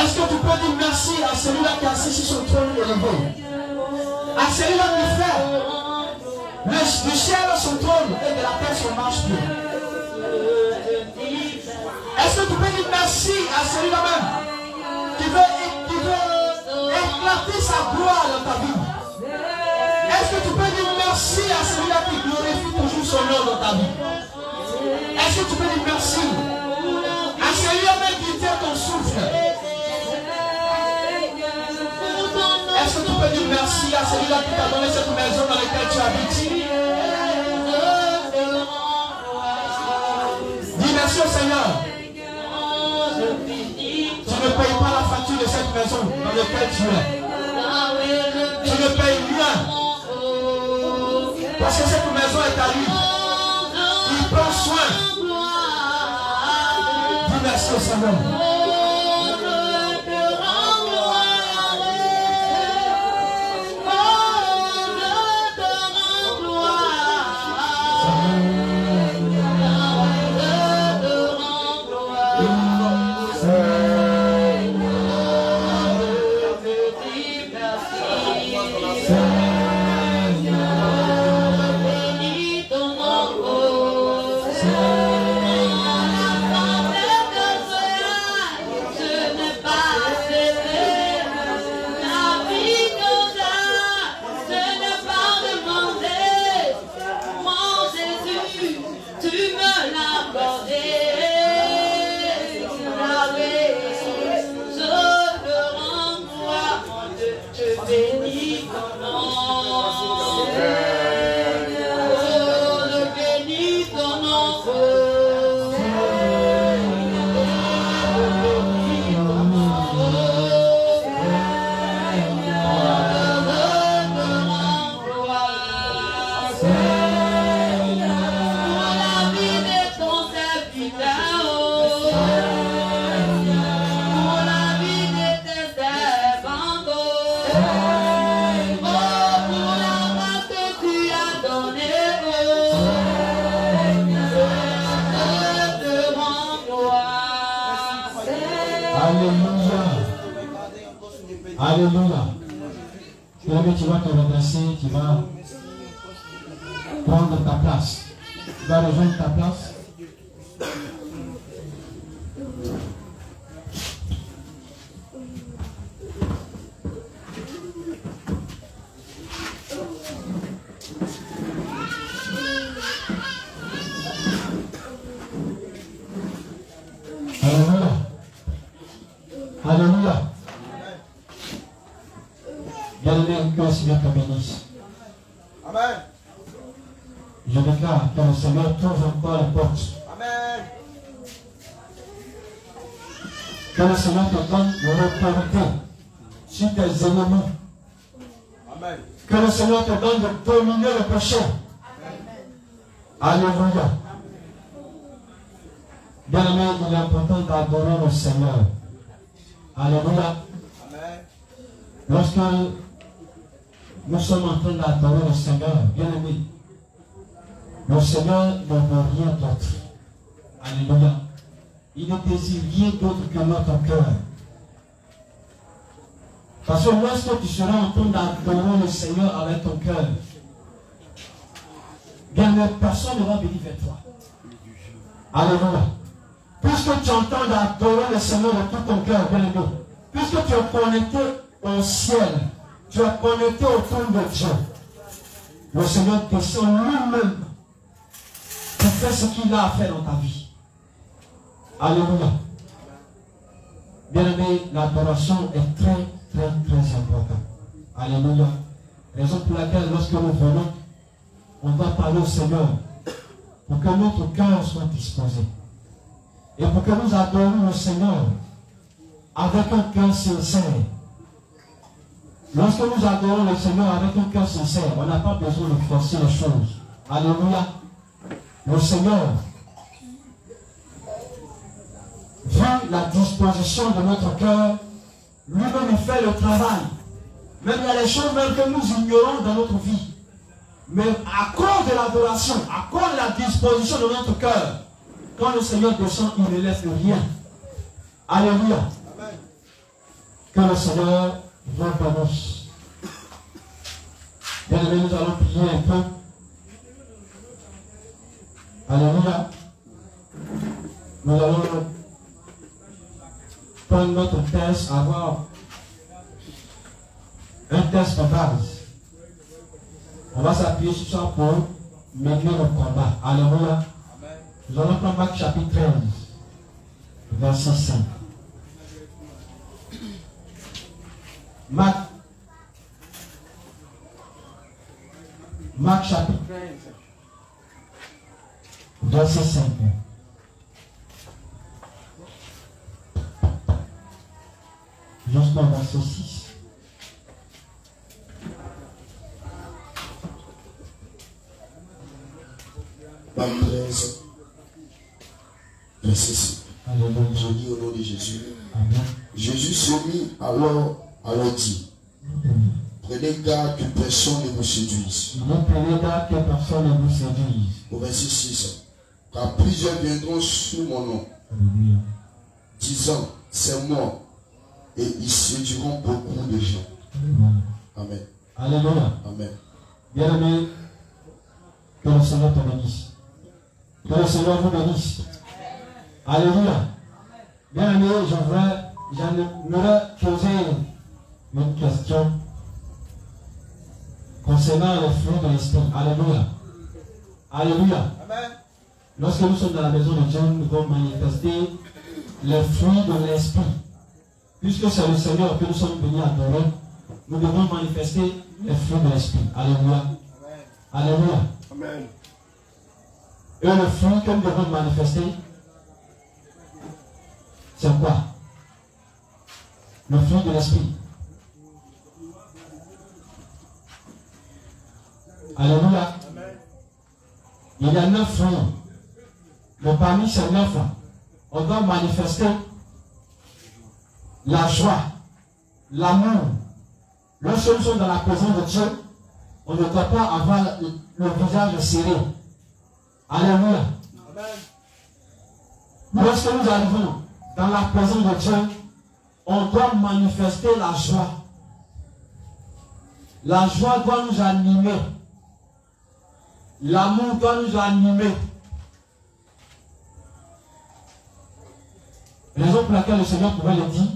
Est-ce que tu peux dire merci à celui-là qui est assis sur son trône élevé? À celui-là qui fait du ciel son trône et de la terre son marche-pied. Est-ce que tu peux dire merci à celui-là même qui veut éclater sa gloire dans ta vie? Est-ce que tu peux dire merci à celui-là qui glorifie toujours son nom dans ta vie? Est-ce que tu peux dire merci à celui-là même qui tient ton souffle? Est-ce que tu peux dire merci à celui-là qui t'a donné cette maison dans laquelle tu habites? Dis merci au Seigneur. Tu ne payes pas la facture de cette maison dans laquelle tu es. Tu ne payes rien. Parce que cette maison est à lui. Il prend soin. Dis merci au Seigneur. Alléluia. Tu vas te redresser, tu vas prendre ta place. Tu vas rejoindre ta place. Alléluia. Alléluia. Bien-aimé, que le Seigneur te bénisse. Amen. Je déclare que le Seigneur t'ouvre encore les portes. Amen. Que le Seigneur te donne l'autorité sur tes ennemis. Amen. Que le Seigneur te donne de dominer le péché. Alléluia. Bien-aimé, il est important d'adorer le Seigneur. Alléluia. Amen. Lorsque nous sommes en train d'adorer le Seigneur, bien-aimé, le Seigneur ne veut rien d'autre. Alléluia. Il ne désire rien d'autre que notre cœur. Parce que lorsque tu seras en train d'adorer le Seigneur avec ton cœur, bien, personne ne va venir vers toi. Alléluia. Puisque tu entends d'adorer le Seigneur de tout ton cœur, bien-aimé, puisque tu es connecté au ciel, tu es connecté au trône de Dieu, le Seigneur descend lui-même pour faire ce qu'il a à faire dans ta vie. Alléluia. Bien-aimé, l'adoration est très, très, très importante. Alléluia. Raison pour laquelle, lorsque nous venons, on va parler au Seigneur pour que notre cœur soit disposé. Et pour que nous adorions le Seigneur avec un cœur sincère. Lorsque nous adorons le Seigneur avec un cœur sincère, on n'a pas besoin de forcer les choses. Alléluia. Le Seigneur, vu la disposition de notre cœur, lui-même il fait le travail. Même il y a des choses même que nous ignorons dans notre vie. Mais à cause de l'adoration, à cause de la disposition de notre cœur, quand le Seigneur descend, il ne laisse rien. Alléluia. Que le Seigneur vous bénisse. Bien aimé, nous allons prier un peu. Alléluia. Nous allons prendre notre texte, avoir un texte de base. On va s'appuyer sur ça pour mener le combat. Alléluia. Nous allons prendre Marc chapitre 13, verset 5. Marc chapitre 13, verset 5. Jusqu'au verset 6. Marc 13, verset 5. Je lis au nom de Jésus. Amen. Jésus se mit alors à leur dire, prenez garde que personne ne vous séduise. Prenez garde que personne ne vous séduise. Au verset 6. Car plusieurs viendront sous mon nom, Alléluia. disant, c'est moi, et ils séduiront beaucoup de gens. Amen. Alléluia. Amen. Bien-aimé, que le Seigneur te bénisse. Que le Seigneur vous bénisse. Alléluia. Bien-aimé, j'aimerais poser une question concernant les fruits de l'esprit. Alléluia. Alléluia. Amen. Lorsque nous sommes dans la maison de Dieu, nous devons manifester les fruits de l'esprit. Puisque c'est le Seigneur que nous sommes venus adorer, nous devons manifester les fruits de l'esprit. Alléluia. Alléluia. Amen. Et le fruit que nous devons manifester, c'est quoi? Le fruit de l'esprit. Alléluia. Il y a 9 fruits. Mais parmi ces 9, on doit manifester la joie, l'amour. Lorsque nous sommes dans la présence de Dieu, on ne doit pas avoir le visage serré. Alléluia. Lorsque nous arrivons dans la présence de Dieu, on doit manifester la joie. La joie doit nous animer. L'amour doit nous animer. Raison pour laquelle le Seigneur pouvait le dire,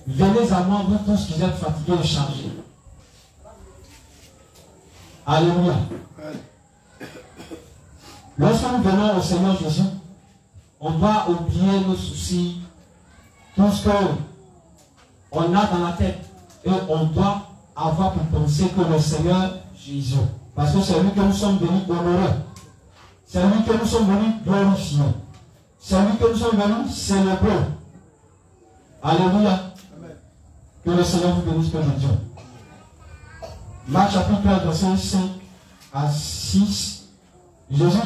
venez à moi, vous tous qui êtes fatigués et chargés. Alléluia. Lorsque nous venons au Seigneur Jésus, on doit oublier nos soucis, tout ce qu'on a dans la tête. Et on doit avoir pour penser que le Seigneur Jésus, parce que c'est lui que nous sommes venus honorer, c'est lui que nous sommes venus glorifier, c'est lui que nous sommes venus célébrer. Alléluia. Que le Seigneur vous bénisse, Père de Dieu. Marc chapitre 13, verset 5 à 6. Jésus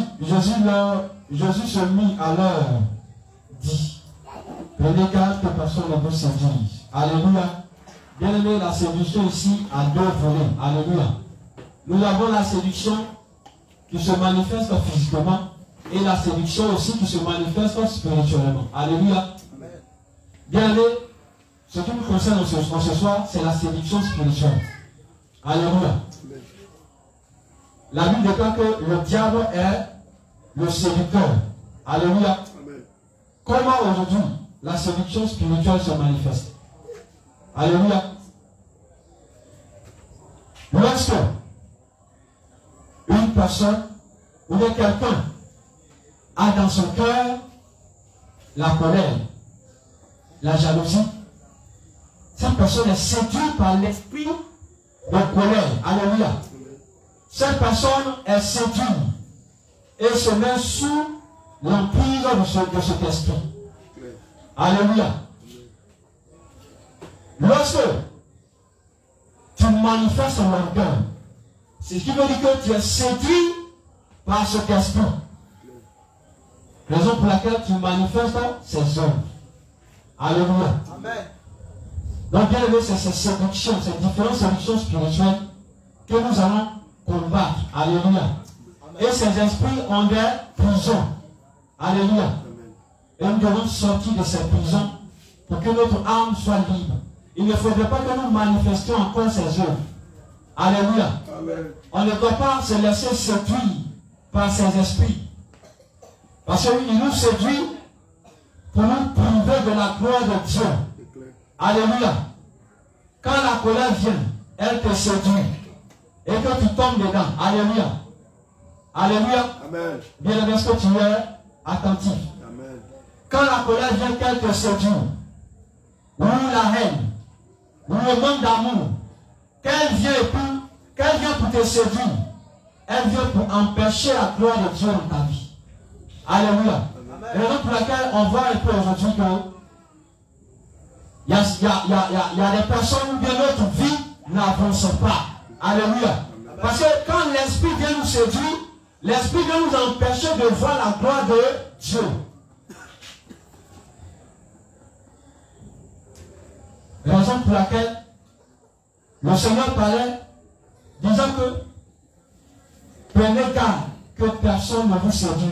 se mit à leur dit, prenez garde que personne ne vous séduise. Alléluia. Bien aimé, la séduction ici a 2 volets. Alléluia. Nous avons la séduction qui se manifeste physiquement et la séduction aussi qui se manifeste spirituellement. Alléluia. Bien aimé, ce qui nous concerne ce soir, c'est la séduction spirituelle. Alléluia. La Bible déclare que le diable est le séducteur. Alléluia. Comment aujourd'hui la séduction spirituelle se manifeste? Alléluia. Lorsque une personne ou quelqu'un a dans son cœur la colère, la jalousie, cette personne est séduite par l'esprit de colère. Alléluia. Cette personne est séduite et se met sous l'emprise de cet esprit. Alléluia. Lorsque tu manifestes ton orgueil, c'est ce qui veut dire que tu es séduit par cet esprit. Raison pour laquelle tu manifestes ces œuvres. Alléluia. Amen. Donc, bien aimé, c'est ces séductions, ces différentes séductions spirituelles que nous allons combattre. Alléluia. Et ces esprits ont des prisons. Alléluia. Et nous devons sortir de ces prisons pour que notre âme soit libre. Il ne faudrait pas que nous manifestions encore ces œuvres. Alléluia. Amen. On ne doit pas se laisser séduire par ces esprits. Parce qu'ils nous séduisent pour nous priver de la gloire de Dieu. Alléluia. Quand la colère vient, elle te séduit. Et que tu tombes dedans. Alléluia. Alléluia. Amen. Bien aimé, est-ce que tu es attentif? Amen. Quand la colère vient, qu'elle te séduit, ou la haine, ou le manque d'amour, qu'elle vient pour te séduire, elle vient pour empêcher la gloire de Dieu dans ta vie. Alléluia. Et la raison pour laquelle on voit un peu aujourd'hui que il y a des personnes où bien notre vie n'avance pas. Alléluia. Parce que quand l'esprit vient nous séduire, l'esprit vient nous empêcher de voir la gloire de Dieu. Raison pour laquelle le Seigneur parlait, disant que prenez garde que personne ne vous séduise.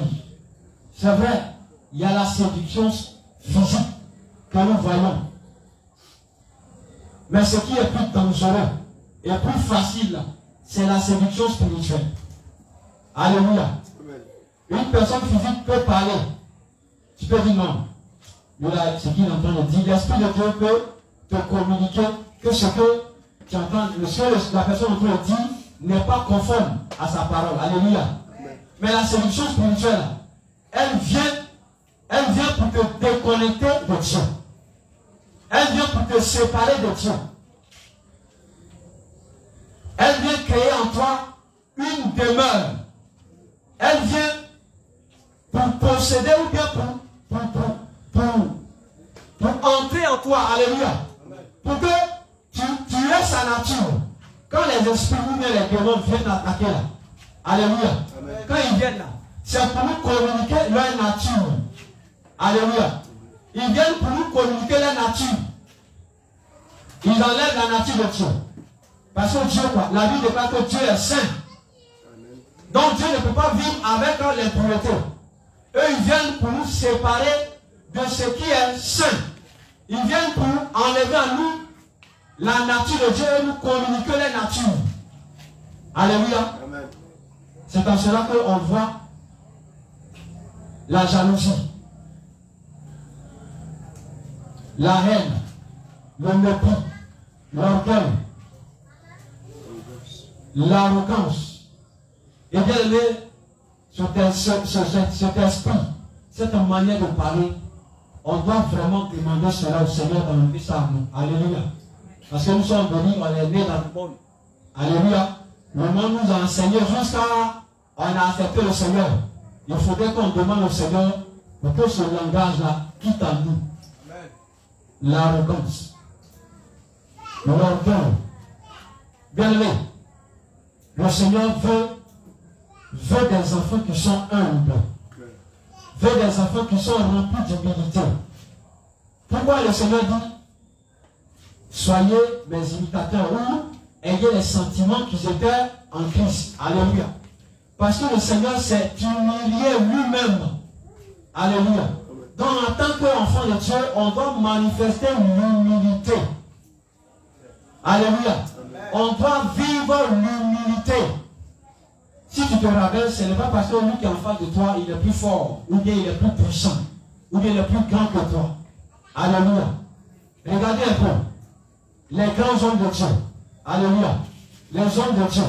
C'est vrai, il y a la séduction physique que nous voyons. Mais ce qui est plus dangereux et plus facile, c'est la séduction spirituelle. Alléluia. Une personne physique peut parler. Tu peux dire non. Voilà ce qu'il est en train de dire. L'Esprit de Dieu peut te communiquer que ce que tu entends, ce que la personne est en train de dire n'est pas conforme à sa parole. Alléluia. Mais la séduction spirituelle, elle vient pour te déconnecter de Dieu. Elle vient pour te séparer de Dieu. Elle vient créer en toi une demeure. Elle vient pour posséder ou bien pour entrer en toi. Alléluia. Pour que tu aies sa nature. Quand les esprits ou bien les démons viennent attaquer là. Alléluia. Quand ils viennent là, c'est pour nous communiquer leur nature. Alléluia. Ils viennent pour nous communiquer leur nature. Ils enlèvent la nature de Dieu. Parce que Dieu, quoi, la Bible déclare que Dieu est saint. Donc Dieu ne peut pas vivre avec l'impureté. Eux, ils viennent pour nous séparer de ce qui est saint. Ils viennent pour enlever à nous la nature de Dieu et nous communiquer la nature. Alléluia. C'est en cela qu'on voit la jalousie, la haine, le mépris, l'orgueil, l'arrogance. Et bien aimé, cet esprit, cette manière de parler, on doit vraiment demander cela au Seigneur d'enlever ça à nous. Alléluia. Parce que nous sommes venus, on est nés dans le monde. Alléluia. Le monde nous a enseigné jusqu'à on a accepté le Seigneur. Il faudrait qu'on demande au Seigneur pour que ce langage-là quitte à nous. L'arrogance, l'orgueil. Bien aimé, le Seigneur veut des enfants qui sont humbles, veut des enfants qui sont remplis d'humilité. Pourquoi le Seigneur dit soyez mes imitateurs ou ayez les sentiments qui étaient en Christ. Alléluia. Parce que le Seigneur s'est humilié lui-même. Alléluia. Donc en tant qu'enfant de Dieu, on doit manifester l'humilité. Alléluia. On doit vivre l'humilité. Si tu te rappelles, ce n'est pas parce que lui qui est en face de toi, il est plus fort, ou bien il est plus puissant, ou bien il est plus grand que toi. Alléluia. Regardez un peu. Les grands hommes de Dieu. Alléluia. Les hommes de Dieu.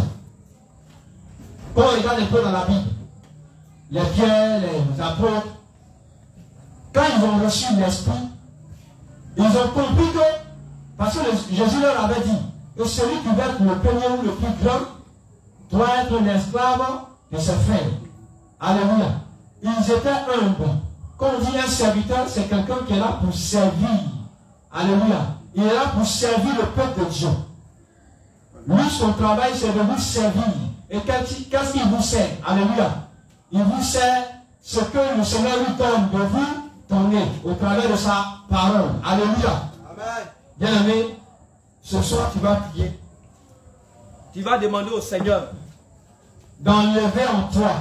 Quand on regarde un peu dans la Bible, les pierres, les apôtres, quand ils ont reçu l'Esprit, ils ont compris que, parce que Jésus leur avait dit, que celui qui va être le premier ou le plus grand doit être un esclave de ses frères. Alléluia. Ils étaient humbles. Quand on dit un serviteur, c'est quelqu'un qui est là pour servir. Alléluia. Il est là pour servir le peuple de Dieu. Lui, son travail, c'est de vous servir. Et qu'est-ce qu'il vous sert? Alléluia. Il vous sert ce que le Seigneur lui donne de vous donner au travers de sa parole. Alléluia. Amen. Bien aimé, ce soir tu vas prier. Tu vas demander au Seigneur d'enlever en toi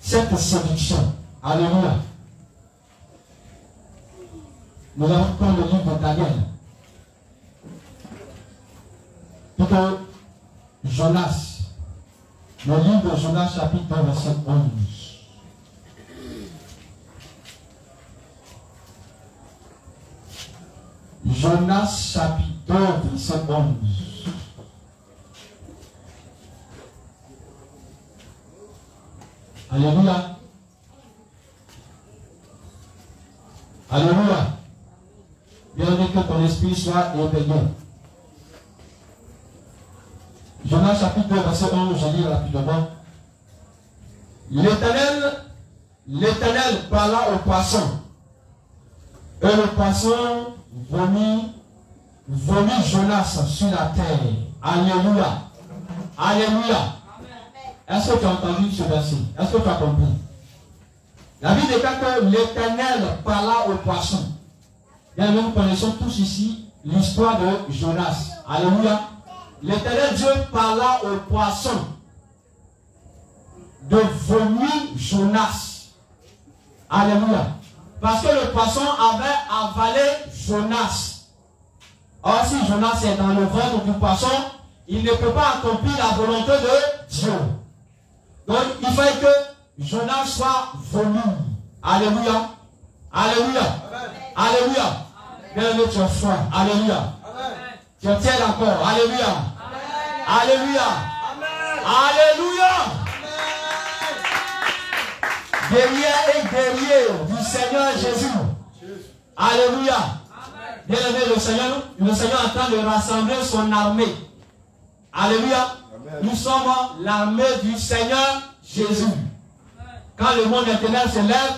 cette séduction. Alléluia. Nous allons prendre le livre de Daniel. Plutôt Jonas. Le livre de Jonas, chapitre 2, verset 11. Jonas, chapitre 2, verset 11. Alléluia. Alléluia. Bien que ton esprit soit éveillé. Jonas chapitre 2, verset 11, je lis rapidement. L'Éternel parla au poisson. Et le poisson vomit Jonas sur la terre. Alléluia. Alléluia. Est-ce que tu as entendu ce verset? Est-ce que tu as compris? La Bible déclare que l'Éternel parla au poisson. Bien, nous connaissons tous ici l'histoire de Jonas. Alléluia. L'Éternel Dieu parla au poisson de vomir Jonas. Alléluia. Parce que le poisson avait avalé Jonas. Or, si Jonas est dans le ventre du poisson, il ne peut pas accomplir la volonté de Dieu. Donc, il fallait que Jonas soit vomi. Alléluia. Alléluia. Amen. Alléluia. Bien-aimé, tu es foi. Alléluia. Amen. Tu tiens d'accord. Alléluia. Amen. Alléluia. Amen. Alléluia. Amen. Guerrier et guerrier du Seigneur Jésus. Alléluia. Bien-aimé, le Seigneur est en train de rassembler son armée. Alléluia. Amen. Nous sommes l'armée du Seigneur Jésus. Quand le monde éternel se lève,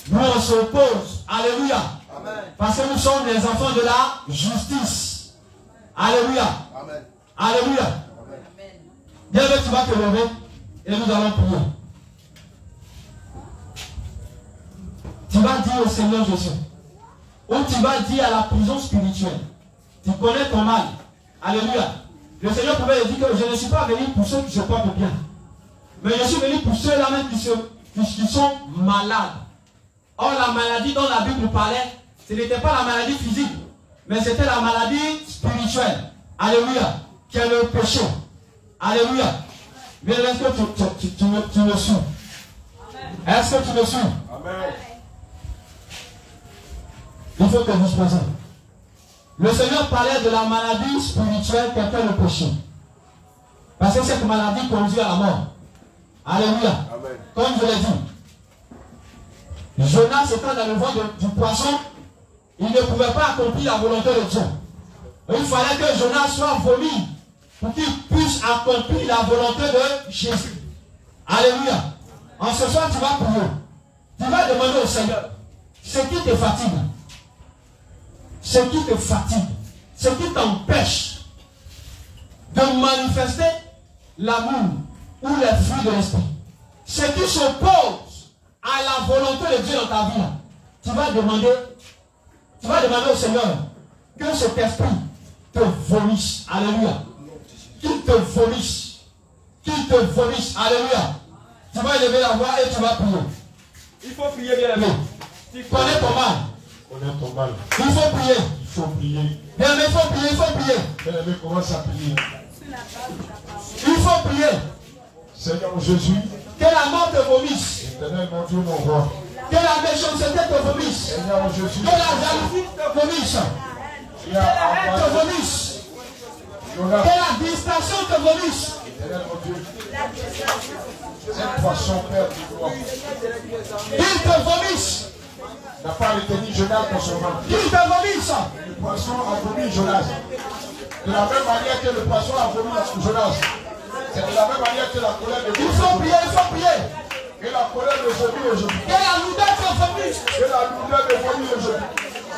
nous on s'oppose. Alléluia. Amen. Parce que nous sommes les enfants de la justice. Alléluia. Amen. Alléluia. Bien, tu vas te lever et nous allons prier. Tu vas dire au Seigneur Jésus, ou tu vas dire à la prison spirituelle, tu connais ton mal. Alléluia. Le Seigneur pouvait dire que je ne suis pas venu pour ceux qui se portent bien, mais je suis venu pour ceux-là même qui sont malades. Or, la maladie dont la Bible parlait, ce n'était pas la maladie physique, mais c'était la maladie spirituelle. Alléluia. Qui est le péché. Alléluia. Mais est-ce que tu me suis? Est-ce que tu me suis? Amen. Il faut que vous se présentez. Le Seigneur parlait de la maladie spirituelle qui était le péché. Parce que cette maladie conduit à la mort. Alléluia. Amen. Comme je l'ai dit, Jonas étant dans le ventre du poisson, il ne pouvait pas accomplir la volonté de Dieu. Il fallait que Jonas soit vomi pour qu'il puisse accomplir la volonté de Jésus. Alléluia. En ce soir, tu vas prier. Tu vas demander au Seigneur ce qui te fatigue. Ce qui te fatigue. Ce qui t'empêche de manifester l'amour ou les fruits de l'esprit. Ce qui s'oppose à la volonté de Dieu dans ta vie. Tu vas demander au Seigneur que cet esprit te vomisse. Alléluia. Qu'il te vomisse. Qu'il te vomisse. Alléluia. Tu vas élever la voix et tu vas prier. Il faut prier, bien aimé. Tu connais ton mal. Il faut prier. Il faut prier. Bien aimé, il faut prier, il faut prier. Bien aimé, commence à prier. Il faut prier. Seigneur Jésus, que la mort te vomisse. Éternel mon Dieu, mon roi. Que la méchanceté te vomisse. Seigneur Jésus, que la jalousie te vomisse. Que la haine te vomisse. Que la distraction te vomisse. Éternel mon Dieu, cette poisson perd du gloire. Qu'il te vomisse. N'a pas retenu Jonas pour son ventre. Qu'il te vomisse. Le poisson a vomi Jonas. De la même manière que le poisson a vomi Jonas. C'est de la même manière que la colère de Dieu. Il faut prier, il faut prier. Que la colère de vomit aujourd'hui. Que la lourdeur te vomisse. Que la lourdeur de vomit aujourd'hui.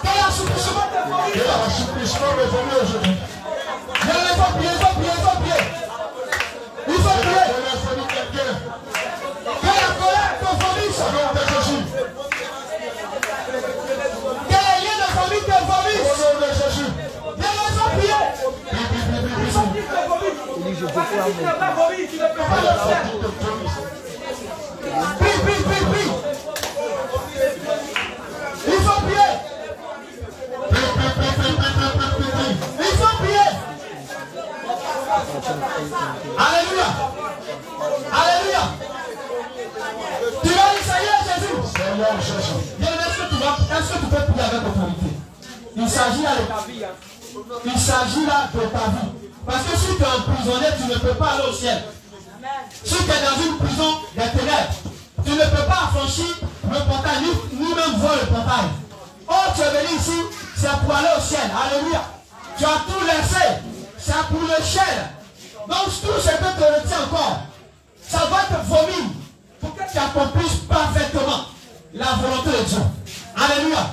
Que l'assouplissement te vomisse. Que l'assouplissement de vomit aujourd'hui. Il faut prier, il faut prier, il faut prier. Il faut prier. Que la colère te vomisse. Au nom de Jésus. Que les liens de famille te vomissent. Au nom de Jésus. Il faut prier. Il faut qu'il te vomisse. Parce que si tu n'as pas vomi, tu ne peux pas le faire. Prie, prie, prie, prie. Il faut prier. Bien, est-ce que tu peux prier avec autorité? Il s'agit là de ta vie. Il s'agit là de ta vie. Parce que si tu es emprisonné, tu ne peux pas aller au ciel. Si tu es dans une prison des ténèbres, tu ne peux pas affranchir le portail, ni même voir le portail. Oh, tu es venu ici, c'est pour aller au ciel. Alléluia. Tu as tout laissé. C'est pour le ciel. Donc tout ce que tu retiens encore, ça va te vomir pour que tu accomplisses parfaitement la volonté de Dieu. Alléluia.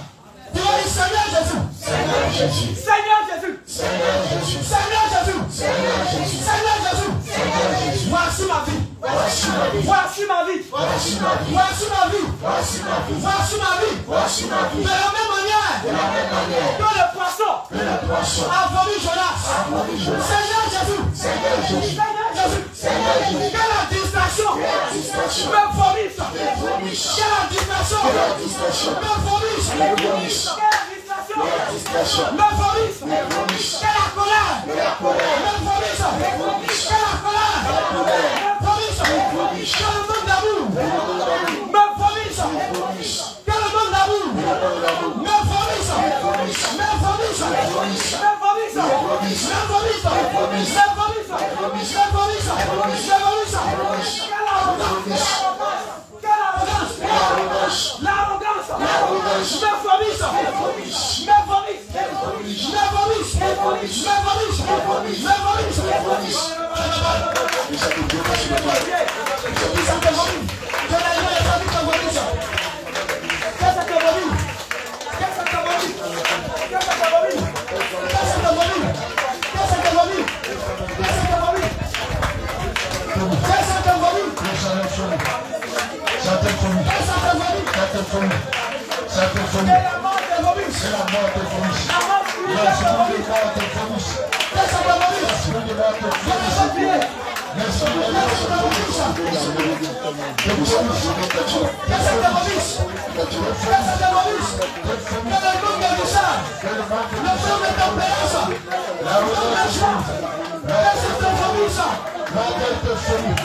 Tu vas dire Seigneur Jésus. Seigneur Jésus. Seigneur Jésus. Seigneur Jésus. Seigneur Jésus. Seigneur Jésus. Seigneur Jésus. Seigneur Jésus. Voici ma vie. Voici ma vie. Voici ma vie. Voici ma vie. Voici ma vie. Voici ma vie. Voici ma vie. Voici ma vie. De la même manière De la même manière que le poisson que le poisson a vomi Jonas. a vomi Jonas. Seigneur Jésus. Seigneur Jésus. Seigneur Jésus. Seigneur Jésus. Que la distraction distraction me vomisse. vomisse. Que la distraction Que la distraction me vomisse. vomisse. Que la distraction Que la distraction me vomisse. vomisse. Que la colère Que la colère me vomisse. vomisse. Que la colère colère me vomisse. vomisse. Que le manque d'amour me vomisse. vomisse. Que le manque d'amour Que le manque d'amour me vomisse. vomisse. Me vomisse. Me vomisse. Me vomisse. Me vomisse. Me vomisse. Me vomisse. Me vomisse. Me vomisse. Quelle arrogance. Quelle arrogance. L'arrogance. L'arrogance. L'arrogance. Me vomisse. vomisse. Me vomisse. Me vomisse. Me vomisse. Me vomisse. Me vomisse. Me vomisse. Me vomisse. Et ça te vomit sur le toit. Ça te vomit. Que la joie et la vie te vomissent. Que ça te vomit. Que ça te vomit. Que ça te vomit. Que ça te vomit. Que ça te vomit. Que ça te vomit. Que ça te vomit. Ça te vomit. Que ça te vomit. Ça te vomit. Ça te Que vomit. la mort te vomisse. C'est la mort te vomit. La mort La spirituelle te mort vomisse. te vomit. Que ça te vomisse. L'esprit de mort te Que vomit. ça te vomit. L'esprit de Que mort ça te vomisse. te vomit. Que ça te vomisse. Que ça te vomisse. Que le nom de Richard, le nom de ton péance, le nom de Jean, que ça te vomisse. La gueule te vomit.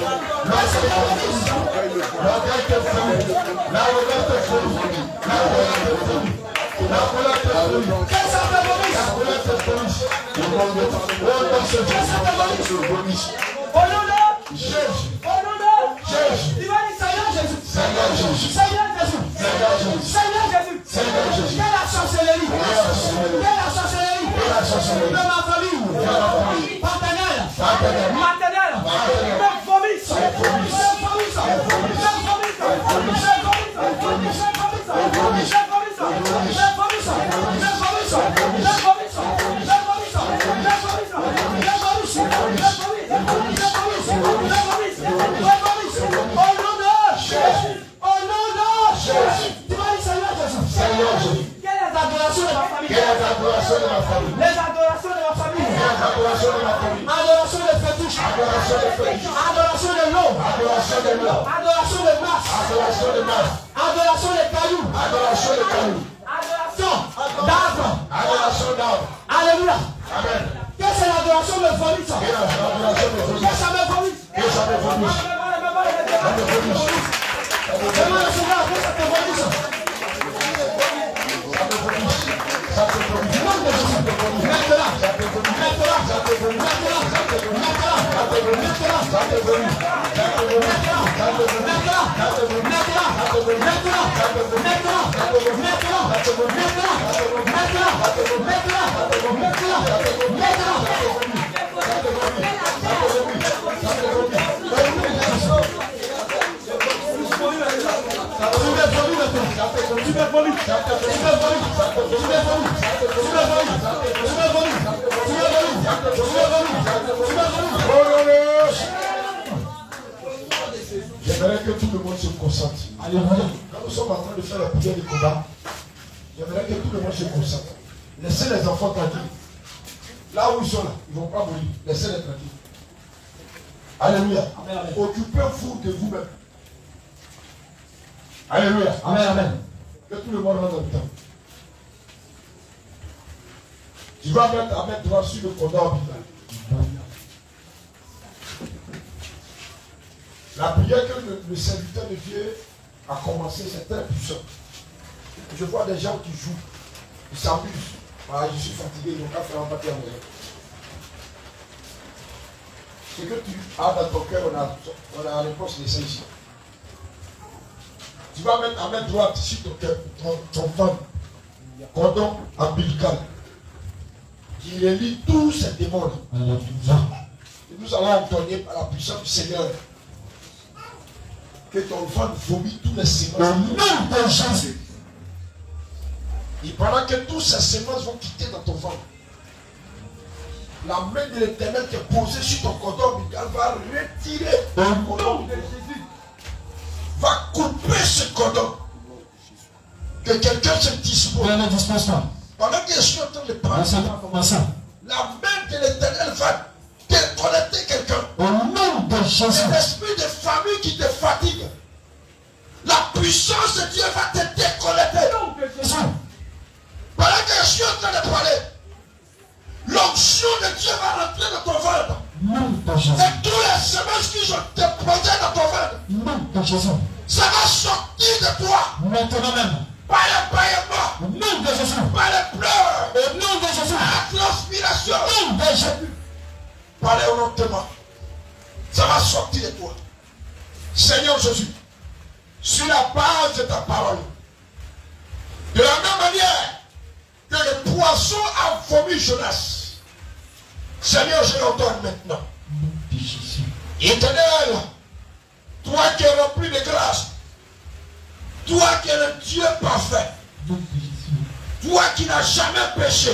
La Que ça te gueule vomisse. te vomit. La gueule te vomit. La gueule te vomit. La colère te vomit. Que ça te vomisse. La colère te vomit. Le monde de Que ça te vomisse. Au nom de Jésus. Au nom de Jésus. Tu vas dire Seigneur Jésus. Seigneur Jésus. Seigneur Jésus. Seigneur Jésus. Seigneur Jésus. Seigneur Jésus. Quelle la sorcellerie. sorcellerie. Quelle la sorcellerie. Quelle la sorcellerie. De ma famille. De ma famille. Paternelle. Paternelle. Maternelle. Maternelle. Me vomisse. Me vomisse. Me vomisse. Me vomisse. Me vomisse. Me vomisse. Me vomisse. Me vomisse. Me vomisse. Me vomisse. Me vomisse. Me vomisse. Me vomisse. Me vomisse. Me vomisse. Au nom de Jésus. Au nom de Jésus. Tu vas dire Seigneur Jésus. Seigneur Jésus. Quelle est l'adoration de ma famille? Quelle est l'adoration de ma famille? Les adorations de ma famille. Quelle est l'adoration de ma famille? Adoration de fétiche. Adoration de fétiche. Adoration de l'eau. Adoration de l'homme. Adoration de masse. Adoration de masse. Adoration de cailloux. Adoration de cailloux. Adoration d'arbre. Adoration d'arbre. Alléluia. Amen. Qu'est-ce que l'adoration me vomisse? Quelle est l'adoration de Qu'est-ce que ça me vomisse? Que ça me vomisse. Ça me vomisse. Demande au Seigneur, qu'est-ce que ça te vomisse? Ça me vomisse. Ça te vomisse. Du nom de Jésus. Maintenant. Ça te vomisse. Maintenant. Ça te vomisse. Maintenant. Ça te vomisse. Maintenant. Ça te vomisse. Maintenant. Ça te vomisse. Ça te vomisse. Maintenant. Ça te vomisse. Maintenant. Ça te vomisse. Maintenant. Ça te vomisse. Maintenant. Ça te vomisse. Maintenant. Ça te vomisse. Maintenant. Ça te vomisse. Maintenant. Maintenant. J'aimerais que tout le monde se concentre. Quand nous sommes en train de faire la prière du combat, j'aimerais que tout le monde se concentre. Laissez les enfants tranquilles. Là où ils sont là, ils ne vont pas mourir. Laissez-les tranquilles. Alléluia. Occupez-vous de vous-même. Alléluia. Amen, amen. Que tout le monde rentre dans le temps. Tu vas mettre ta main droite sur le cordon orbital. La prière que le serviteur de Dieu a commencé, c'est très puissant. Je vois des gens qui jouent, ils s'amusent. Ah, je suis fatigué, ils n'ont qu'à faire un papier à la maison. Ce que tu as dans ton cœur, on a la réponse de ça ici. Tu vas mettre la main droite sur ton cœur, ton ventre, cordon ombilical, qui relie tous ces démons. Et nous allons entonner par la puissance du Seigneur que ton ventre vomit tous les semences. Au nom de Jésus. Et pendant que tous ces semences vont quitter dans ton ventre, la main de l'Éternel qui est posée sur ton cordon ombilical va retirer le cordon de Jésus. Va couper ce cordon. Que quelqu'un se dispose. Pendant que je suis en train de parler, la main de l'Éternel va déconnecter quelqu'un. Au nom de Jésus. C'est l'esprit de famille qui te fatigue. La puissance de Dieu va te déconnecter. Au nom de Jésus. Pendant que je suis en train de parler, l'onction de Dieu va rentrer dans ton ventre. Et tous les semences qui ont déposé dans ton ventre, ça va sortir de toi. Maintenant même. Par le bâillement. Au nom de Jésus. Par les pleurs. Au nom de Jésus. Par la transpiration. Au nom de Jésus. Par les honnêtement. Ça va sortir de toi. Seigneur Jésus, sur la base de ta parole, de la même manière que le poisson a vomi Jonas, Seigneur, je l'ordonne maintenant. Éternel, toi qui es rempli de grâce, toi qui es le Dieu parfait, toi qui n'as jamais péché,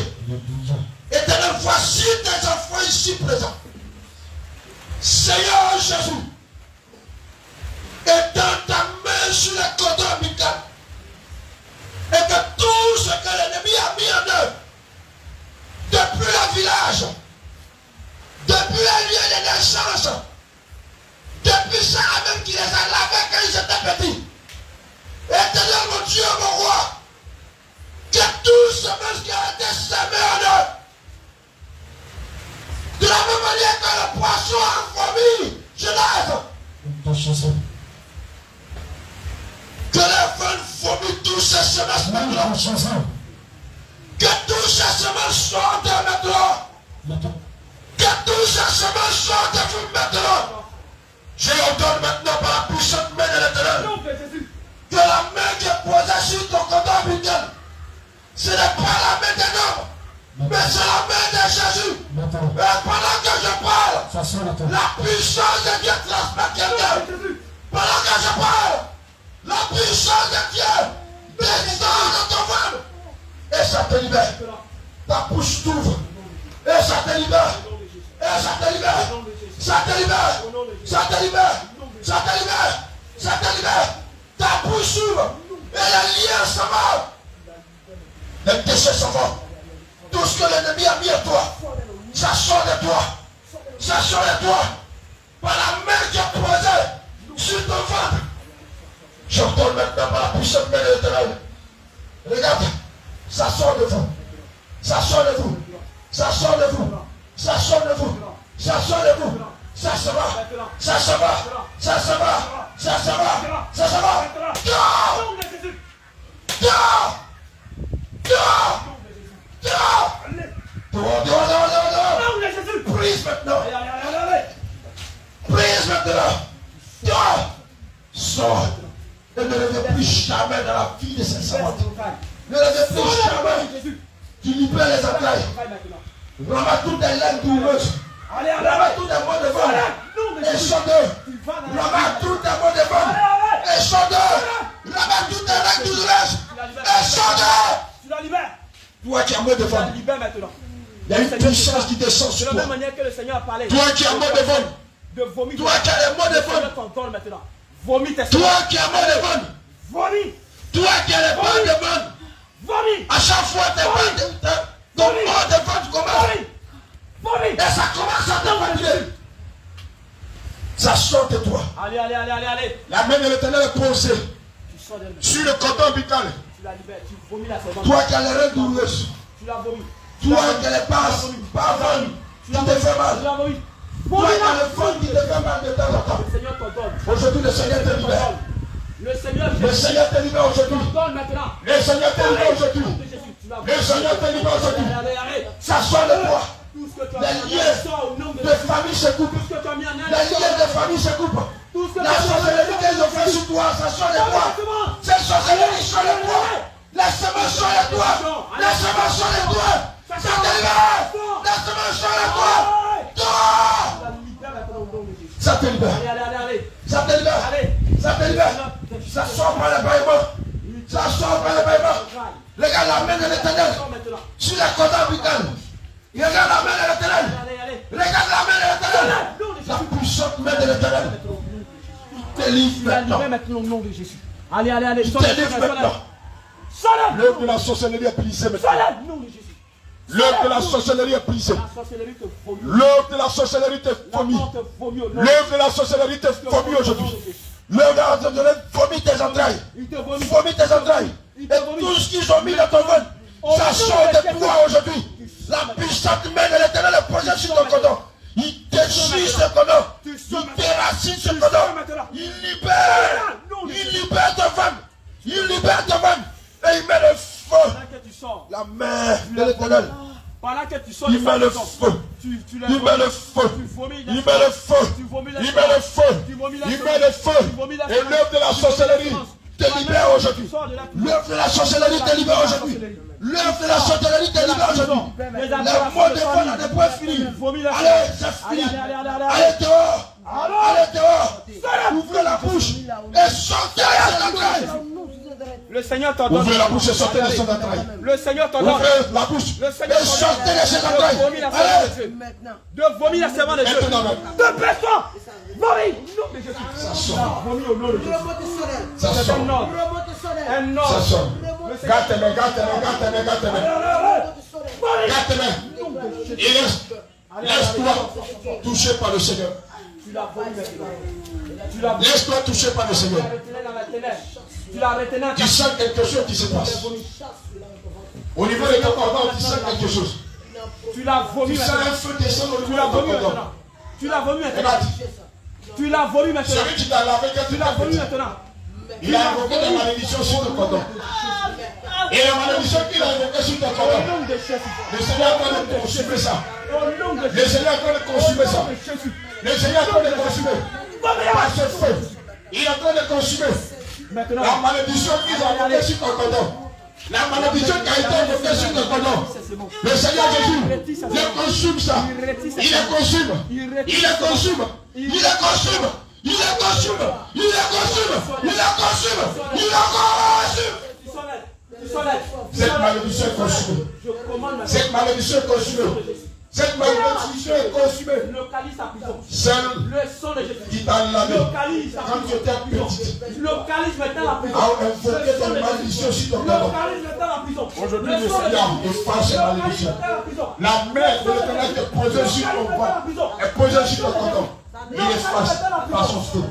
Éternel, voici tes enfants ici présents. Seigneur Jésus, étends ta main sur les cordons ombilicaux et que tout ce que l'ennemi a mis en œuvre, depuis le village, depuis le lieu de naissance, depuis ça même qui les a lavés quand ils étaient petits, Éternel mon Dieu, mon roi, que tout ce qui a été semé en eux, de la même manière que le poisson a vomi Genèse, que les vents vomissent tous ces semences maintenant, que tous ces semences sortent maintenant, que tous ces semences sortent de vous maintenant. Je ordonne maintenant par la puissante main de l'Éternel que la main qui est posée sur ton cordon ombilical, ce n'est pas la main d'un homme, mais c'est la main de Jésus. Et pendant que je parle, la puissance de Dieu transmet quelqu'un. Pendant que je parle, la puissance de Dieu descend dans ton ventre. Et ça te libère. Ta bouche t'ouvre. Et ça te libère. Et ça te libère. Ça te libère. Ça te libère. Ça te libère. Ça te libère. Ta bouche s'ouvre. Et les liens s'en vont. Les déchets s'en vont. Tout ce que l'ennemi a mis à toi, ça sort de toi. Ça sort de toi. Par la main qui est posée sur ton ventre. Je retourne maintenant par la puissance de l'Éternel. Regarde. Ça sort de vous. Ça sort de vous. Ça sort de vous. Ça sort de vous. Ça sort de vous. Ça se va. Ça se va. Ça se va. Ça se va. Ça se va. Dehors. Dehors. Dehors. Dehors. Dehors, dehors, dehors, dehors. Prise maintenant. Prise maintenant. Dehors. Sors. Ne reviens plus jamais dans la vie de cette savante. Ne reviens plus jamais. Tu libères les entrailles. Ramasse toutes les laines douloureuses. Ramasse tous les mots de vol. Et chante-eux. Ramasse tous les mots de vol. Et chante-eux. Ramasse toutes les laines douloureuses. Et chante-eux. Tu la libères. Toi qui as mot de Tu la vol. libères maintenant. Il y a une puissance qui descend De sur la toi. même manière que le Seigneur a parlé. Toi qui as mot de vol. De vomir. Toi qui as les mots de Le vol. Seigneur t'ordonne maintenant. Vomis tes Toi semences. qui as mot de vol. Vomis. Toi qui as les mots de vol. Vomis. À chaque fois, ton mot de vol commence. Vomis. Vomis. Et ça commence à te fatiguer. Ça sort de toi. Allez, allez, allez, allez, allez. La main de l'Éternel est posée Tu sors d'elle. sur le cordon ombilical. Tu la libères. Tu vomis la semence. Toi qui as les reins douloureuses. Tu la vomis. Toi qui as les passes pas bonnes. Tu Qui la te vomis. fait Tu mal. la vomis. Toi Vomis qui as la. le fond qui te fait mal de temps en temps. Le Seigneur t'ordonne. Aujourd'hui, le Seigneur te libère. Le Seigneur te libère aujourd'hui. Le Seigneur te libère aujourd'hui. Le Seigneur te libère aujourd'hui. Ça sort de toi. Les liens de famille se coupent. Les liens de famille se coupent. La sorcellerie qu'ils ont fait sur toi, ça sort de toi. Cette sorcellerie sort de toi. La semence sort de toi. La semence sort de toi. Ça te libère. La semence sort de toi. Toi. Ça te libère. Ça te libère. Ça te libère. Ça sort par le bâillement. Ça sort par le bâillement. Regarde la main de l'Éternel sur la côte africaine. Regarde la main de l'Éternel. Regarde la main de l'Éternel. La puissante main de l'Éternel. Te livre maintenant. Au nom de Jésus. Allez. Te livre maintenant. L'œuvre de la sorcellerie est brisée maintenant. L'œuvre de la sorcellerie est brisée. L'œuvre de la sorcellerie te vomit. L'œuvre de la sorcellerie te vomit aujourd'hui. L'œuvre de la sorcellerie vomit tes entrailles. Vomit tes entrailles. Et tout ce qu'ils ont mis dans ton ventre, ça sort de toi aujourd'hui. La puissante main de l'Éternel est posée sur ton cordon. Il déchire ce cordon. Il déracine ce cordon. Il libère ta femme. Il libère ta femme. Et il met le feu. La main de l'Éternel. Il met le feu. Il met le feu. Il met le feu. Il met le feu. Il met le feu. Et l'œuvre de la sorcellerie te libère aujourd'hui. L'œuvre de la sorcellerie te libère aujourd'hui. L'œuvre de la sorcellerie te libère aujourd'hui. Les mots de foi n'ont pas fini. Allez, c'est fini. Allez dehors. Allez dehors. Ouvrez la bouche et sortez les entrailles. Le Seigneur t'ordonne. Ouvrez la bouche et sortez les entrailles. Le Seigneur t'ordonne. Ouvrez la bouche et sortez les entrailles. Allez. De vomir la servante de Dieu. De personne. Vomir. Ça sort. Vomir au nom de Jésus. Ça sort. Un ordre. Ça sort. Gâte-les. Et laisse-toi toucher par le Seigneur. Laisse-toi toucher par le Seigneur. Tu sens quelque chose qui se passe. Au niveau de ton cordon, tu sens quelque chose. Tu l'as vomi maintenant. Tu sens un feu descendre au niveau de ton cordon. Tu l'as vomi maintenant. Tu l'as vomi maintenant. Celui qui t'a lavé quand tu l'as vomi maintenant. Il a invoqué la malédiction sur ton cordon. Et la malédiction qu'il a invoquée sur ton cordon, le Seigneur est en train de consumer ça. Le Seigneur est en train de consumer ça. Le Seigneur est en train de consumer. Par ce feu, il est en train de consumer la malédiction qu'il a invoquée sur ton cordon. La malédiction qui a été invoquée sur ton cordon. Le Seigneur Jésus, il consume ça. Il les consume. Il les consume. Il les consume. Il les consume. Il les consume. Il les consume. Il les consume. Cette malédiction est consumée. Cette malédiction est consumée. Cette malédiction est consumée. Localise ta prison. Seul le sang de Jésus qui t'a lavé quand tu étais petite. Localise maintenant la prison. A invoqué des malédictions sur ton cordon. Localise maintenant la prison. Aujourd'hui, le Seigneur efface ces malédictions. La main de l'Éternel est posée sur ton ventre, est posée sur ton cordon. Il efface par son feu.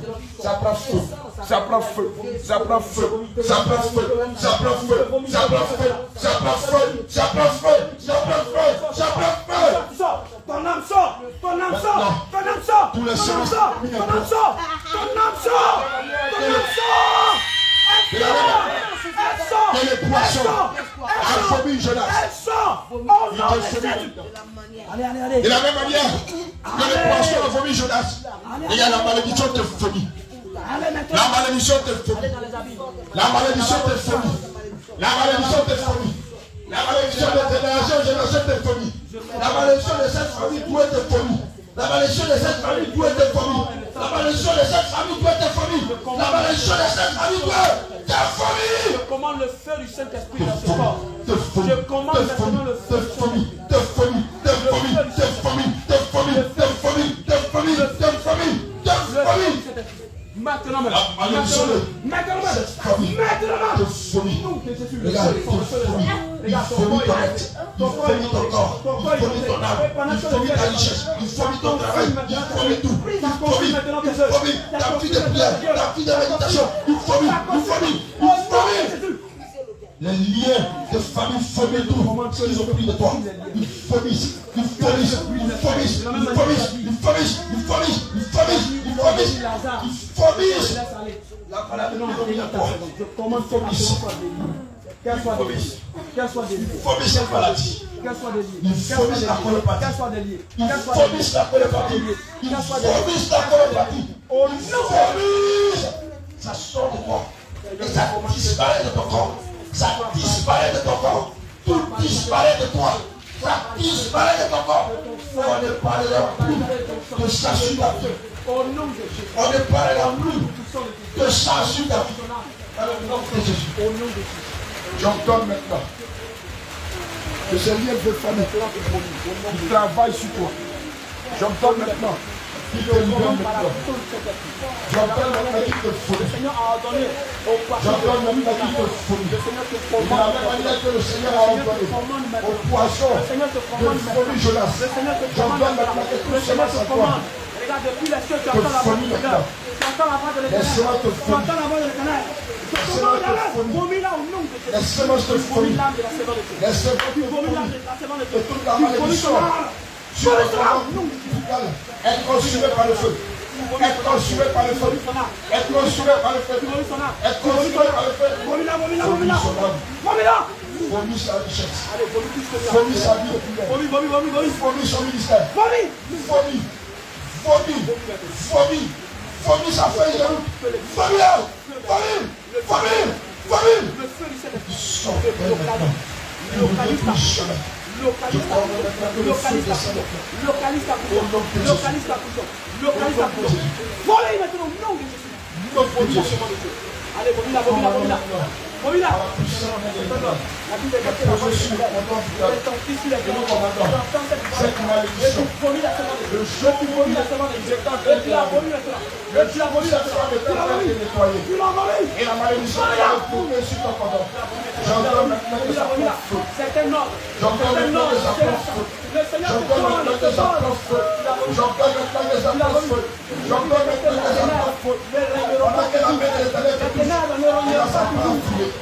Ça prend feu. Ça prend feu. Ça prend feu. Ça prend feu. Ça prend feu. Ça prend feu. Ça prend feu. Ça prend feu. Ça prend feu. Ça prend feu. Ton âme sort. Ton âme sort. Ton âme sort. Tous les Ton âme sort. Ton âme sort. Ton âme sort. Ton âme sort. Elle sort. Que les poissons affamés Jonas. Elle sort. Allez. De la même manière que les poissons affamés Jonas, il y a la malédiction de folie. La malédiction de folie. La malédiction de folie. La malédiction de folie. La malédiction de génération de folie. La malédiction de cette famille doit être folie. La malédiction de cette famille doit être folie. La malédiction de cette famille doit être folie. La malédiction de cette famille doit être folie. Je commande le feu du Saint-Esprit dans ce corps. Je commande maintenant le feu de folie. De folie. De folie. De folie. De folie. De folie. De folie. De folie. De folie. Maintenant, de folie. Regarde, il vomit ton être, il vomit ton corps, il vomit ton âme, il vomit ta richesse, il vomit ton travail, il vomit tout, il vomit ta vie de prière, ta vie de méditation, il vomit. Les liens de famille vomissent tout, ils ont pris de toi. Ils vomissent. vomisse. Lazare. Qui vomisse. Laisse aller. La maladie Non, domine la ta toi. seconde. Je commande que ma seconde soit déliée. Qu'elle soit déliée. Qu'elle soit déliée. Vomisse cette maladie. Qu'elle soit déliée. Il Qu'elle soit vomisse déliée. la colopathie. Qu'elle soit déliée. Il Qu'elle soit déliée. vomisse la colopathie. Il Qu'elle soit déliée. vomisse la colopathie. Au nom Vomisse. Ça sort de toi. Et ça disparaît de ton corps. Ça disparaît de ton corps. Tout disparaît de toi. Ça disparaît de ton corps. On ne parlera plus de ça sur ta vie. Au nom de Jésus. On ne parlera plus de ça sur ta vie. Dans le nom de Jésus. Au nom de Jésus. J'entends maintenant que ce lien de famille qui travaille sur toi. J'entends maintenant qu'il te libère maintenant. J'entends maintenant qu'il te folie. Le Seigneur a ordonné au poisson. J'entends maintenant qu'il te folie. Le Seigneur te De commande. la même manière que le Seigneur a ordonné au poisson Le Seigneur te de commande folie Jonas. Le Seigneur te J'entends commande maintenant que Le tout Seigneur cela te s'accorde. commande. Regarde, depuis les cieux, tu entends la voix de l'Éternel. Tu entends la voix de l'Éternel. Laisse-moi te Tu entends la voix de l'Éternel. Je commande à l'air. Vomis-la au nom de Jésus. Laisse-moi te Vomis folie. l'âme de la sévère de Dieu. Laisse-moi te Vomis l'âme folie. de la sévère de Et Dieu. toute la Tu vomis malédiction ton âme. sur le corps est consumée par le feu. Est consumée par le feu. Est consumée par le feu. Vomis son âme. Est consumée par le feu. Vomis-la, vomis-la, Vomis vomis-la. son âme. Vomis-la. Vomis sa richesse. Allez, vomis tout ce que tu as. Vomis sa vie de prière. Vomis, vomis, vomis, vomis. Vomis son ministère. Vomis. Vomis. Vomis. Vomis. Vomis sa feuille de route. Vomis. Vomis. Vomis. Vomis. Le feu du Seigneur. Sors maintenant. Localise ta Localise. Localise ta Localise ta Localise ta Localise ta Localise ta Vomis maintenant au nom de Jésus. Vomis la semence de Dieu. Allez, vomis-la, vomis-la, vomis-la. Vomis-la. La Bible dit que la voix de Dieu est ton fils, il est venu. J'entends cette voix. Et tu vomis la semence de Dieu. Et tu vomis la semence de Dieu. Et tu l'as vomi maintenant. Et tu l'as vomi maintenant. Tu l'as vomi. Tu l'as vomi. Et la malédiction est retournée sur ton corps. J'entends maintenant que ça prend feu. C'est un ordre. J'entends maintenant que ça prend feu. Le Seigneur te J'entends commande, maintenant te que ça commande. prend feu. J'entends maintenant que ça prend feu. J'entends maintenant que ça prend feu. Pendant que la main de l'Éternel te touche, et là, ça part en fumée.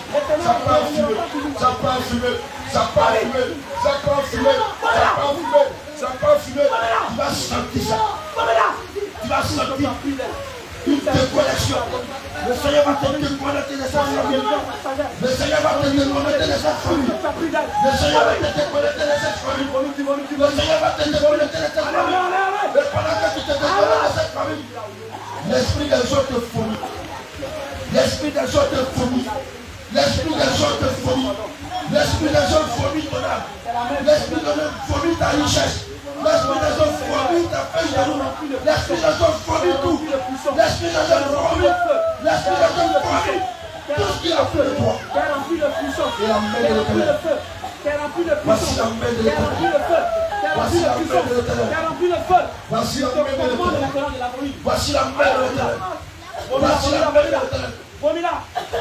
Ça part en fumée. Ça part en fumée. Ça part en fumée. Ça part en fumée. Ça part en fumée. Ça part en fumée. Tu vas sentir ça. Tu vas sentir une déconnexion. Le Seigneur va te déconnecter de sa famille. Le Seigneur va te déconnecter de sa famille. Le Seigneur va te déconnecter de cette famille. Le Seigneur va te déconnecter de cette famille. Et pendant que tu te déconnectes de cette famille, l'esprit des autres te fourmille. L'esprit des autres te fourmille. L'esprit des autres te fourmille. L'esprit des autres fourmille ton âme. L'esprit des autres fourmille ta richesse. L'esprit des autres fourmille ta feuille de route. L'esprit des autres fourmille tout. L'esprit des autres fourmille. L'esprit des autres fourmille. Tout ce qu'il a fait de toi. Qui a rempli de puissance. Et la main de l'Éternel. Qui a rempli de Voici puissance. la main de Qui a rempli l'Éternel. de feu. Qui a rempli de puissance. Qui a rempli de feu. Voici la Je main de commande l'Éternel. maintenant de la vomi. Voici la main de l'Éternel. Voici la main de l'Éternel. Vomis-la.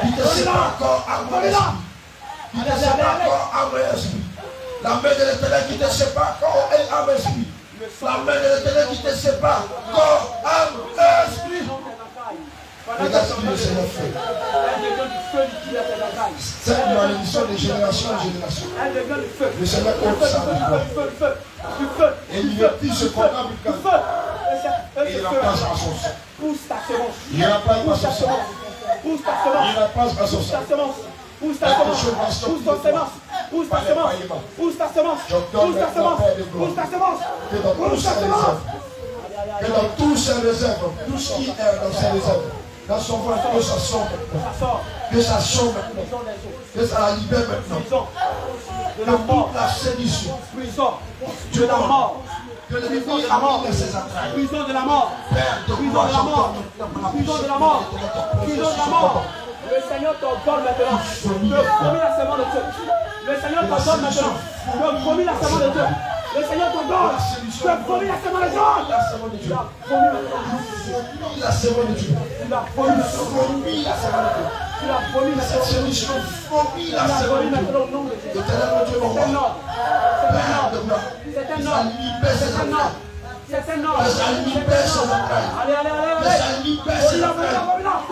Il te sépare encore à mon esprit. Il te sépare encore à mon esprit. La main de l'Éternel qui te sépare corps et âme esprit. La main de l'Éternel qui te sépare corps, âme et esprit. Regarde ce que le Seigneur fait. Elle devient du feu du Dieu. Cette malédiction de génération en génération. Elle devient du feu. Le Seigneur ôte ça de toi. Du feu. Et il retire ce programme Du du feu. et il remplace à son sang. Pousse ta semence. Il remplace à son sang. Pousse ta Il semence. remplace à son Pousse ta sang. semence. Pousse ta semence. Pousse ta semence. Pousse ta semence. Pousse ta semence. Pousse ta semence. Pousse ta semence. Que dans tous Pousse ta ses semence. réserves, que dans tous ses réserves, tout ce qui est dans ses réserves, dans son ventre, que ça sort maintenant. Ça sort. Que ça sort maintenant. Prison des eaux. Que ça la libère maintenant. Prison. De Que la mort. toute la sédition, Prison. De la mort. que l'ennemi Prison de la mort. de ses entrailles, Prison de la mort. Père de Prison gloire, de la mort. j'entends Prison de la mort. Prison de la mort. Le Seigneur t'ordonne maintenant de promis la semence de Dieu. Le Seigneur t'ordonne maintenant de promis la semence de Dieu. Le Seigneur t'ordonne de promis la semence de Dieu. la sémence de Dieu. La semence de Dieu. La sémence de Dieu. Tu l'as promis. Vomis la sémence de Dieu. Tu l'as promis Cette maintenant. sédition, vomis Tu la l'as sémence promis de Dieu. maintenant au nom de Jésus. L'éternel mon Dieu, mon C'est un roi. ordre. C'est un Père de ordre. gloire. C'est un Ça ordre. libère ses C'est un entrailles. ordre. C'est un ordre. Que ça libère ses entrailles. Allez, allez, allez, Que allez. ça libère ses entrailles.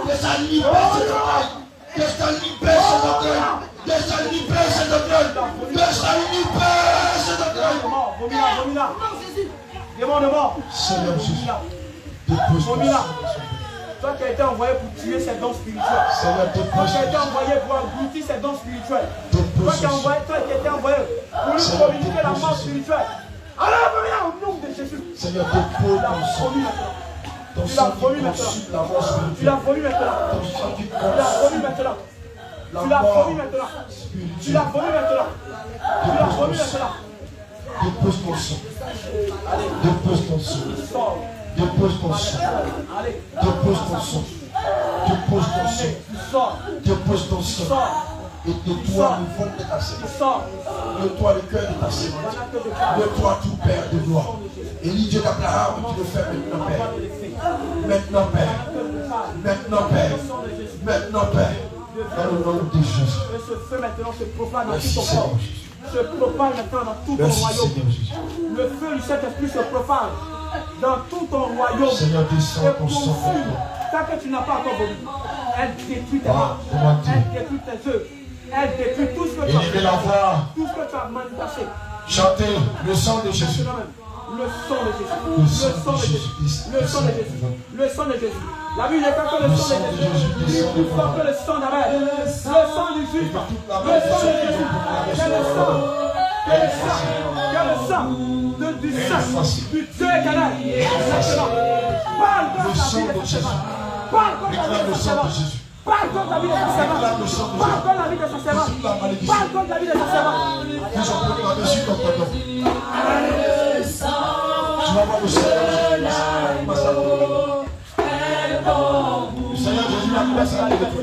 Que ça libère ses entrailles. Que ça libère ses entrailles. Que ça libère ses entrailles. Que ça libère ses entrailles. Vomis-la, vomis-la. Démon de mort. Seigneur Jésus. Vomis-la. Toi qui as été envoyé pour tuer ces dons spirituels. Toi qui as été envoyé pour engloutir ces dons spirituels. Toi qui as été envoyé pour lui communiquer la mort spirituelle. Alléluia au nom de Jésus. Seigneur, dépose ton sang. Tu l'as vomi maintenant. Tu l'as vomi maintenant. Tu l'as vomi maintenant. Tu l'as vomi maintenant. Tu l'as vomi maintenant. Tu l'as vomi maintenant. Dépose ton sang. Dépose ton sang. Dépose ton sang. Dépose ton sang. Dépose ton sang. Dépose ton sang. Et de toi nous vont détasser. De toi le cœur détassé. De toi tout Père de gloire. Et Dieu d'Abraham, tu le fais maintenant, Père. Maintenant, Père. Maintenant, Père. Maintenant, Père. Dans le nom de Jésus. Et ce feu maintenant se propage dans tout ton corps. Se propage maintenant dans tout ton royaume. Le feu du Saint-Esprit se propage dans tout ton royaume. Seigneur, descends ton sang. Tant que tu n'as pas encore vomi, elle détruit tes marques. Elle détruit tes œufs. Elle détruit tout ce que tu as fait. Tout ce que tu as manifesté. Chantez le sang de Jésus. Le sang de Jésus. Le sang de Jésus. Le sang de Jésus. Le sang de Jésus. La Bible est que le sang de Jésus. Il est plus fort que le sang d'Abel. Le sang du Juste. Le sang de Jésus. Quel le sang. Quel le sang. Quel le sang. Du sang. Du Dieu éternel. Maintenant. Parle contre la vie de ton servant. Parle contre la vie de ton servant. Parle contre la vie de son servant. Parle contre la vie de son servant. Parle contre la vie de son servant. Nous avons par-dessus ton pardon. Tu vas voir le Seigneur. Le Seigneur Jésus m'a placé à la liberté.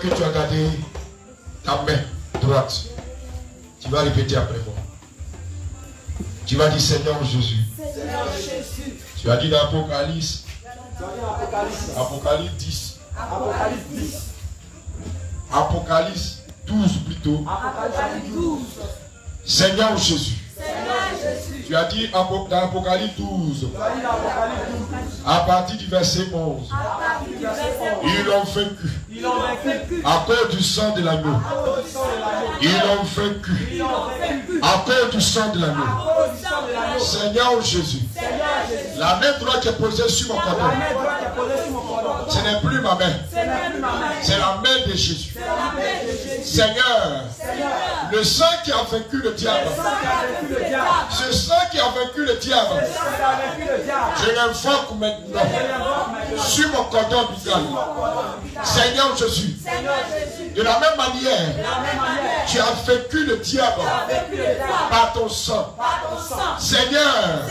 que tu as gardé ta main droite, tu vas répéter après moi. Tu vas dire Seigneur Jésus. Tu as dit dans Apocalypse. Apocalypse 10. Apocalypse 12 plutôt. Seigneur Jésus. Tu as dit dans Apocalypse 12. À partir du verset 11. Ils l'ont vaincu. À cause du sang de l'agneau. Ils l'ont vaincu. À cause du sang de l'agneau. Seigneur Jésus. La main droite qui est posée sur mon cordon. Ce n'est plus ma main. C'est la main de Jésus. Seigneur, le sang qui a vaincu le diable. Ce sang qui a vaincu le diable. Je l'invoque maintenant sur mon cordon ombilical. Seigneur Jésus, de la même manière, tu as vaincu le diable par ton sang. Seigneur,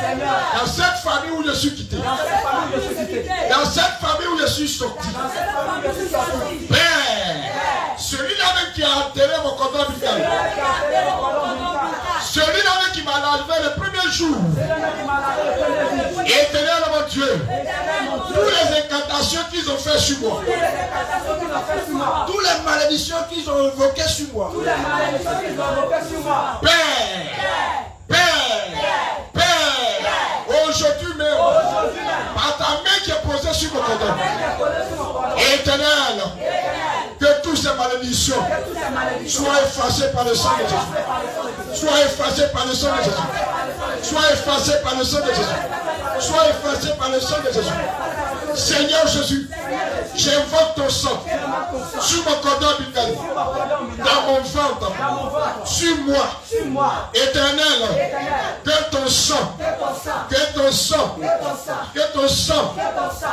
dans cette famille où je suis quitté, dans cette famille où je suis sorti, Père, celui-là même qui a enterré mon cordon ombilical, celui-là même qui m'a lavé le premier jour, Éternel mon Dieu, toutes les incantations qu'ils ont fait sur moi, toutes les malédictions qu'ils ont invoquées sur moi, Père, aujourd'hui même, par ta main qui est posée sur mon cordon, Éternel, que toutes ces malédictions soient effacées par le sang de Jésus. Soient effacées par le sang de Jésus. Soient effacées par le sang de Jésus. Soient effacées par le sang de Jésus. Seigneur Jésus, j'invoque ton sang sur mon cordon ombilical, dans mon ventre, sur moi. Éternel, que ton sang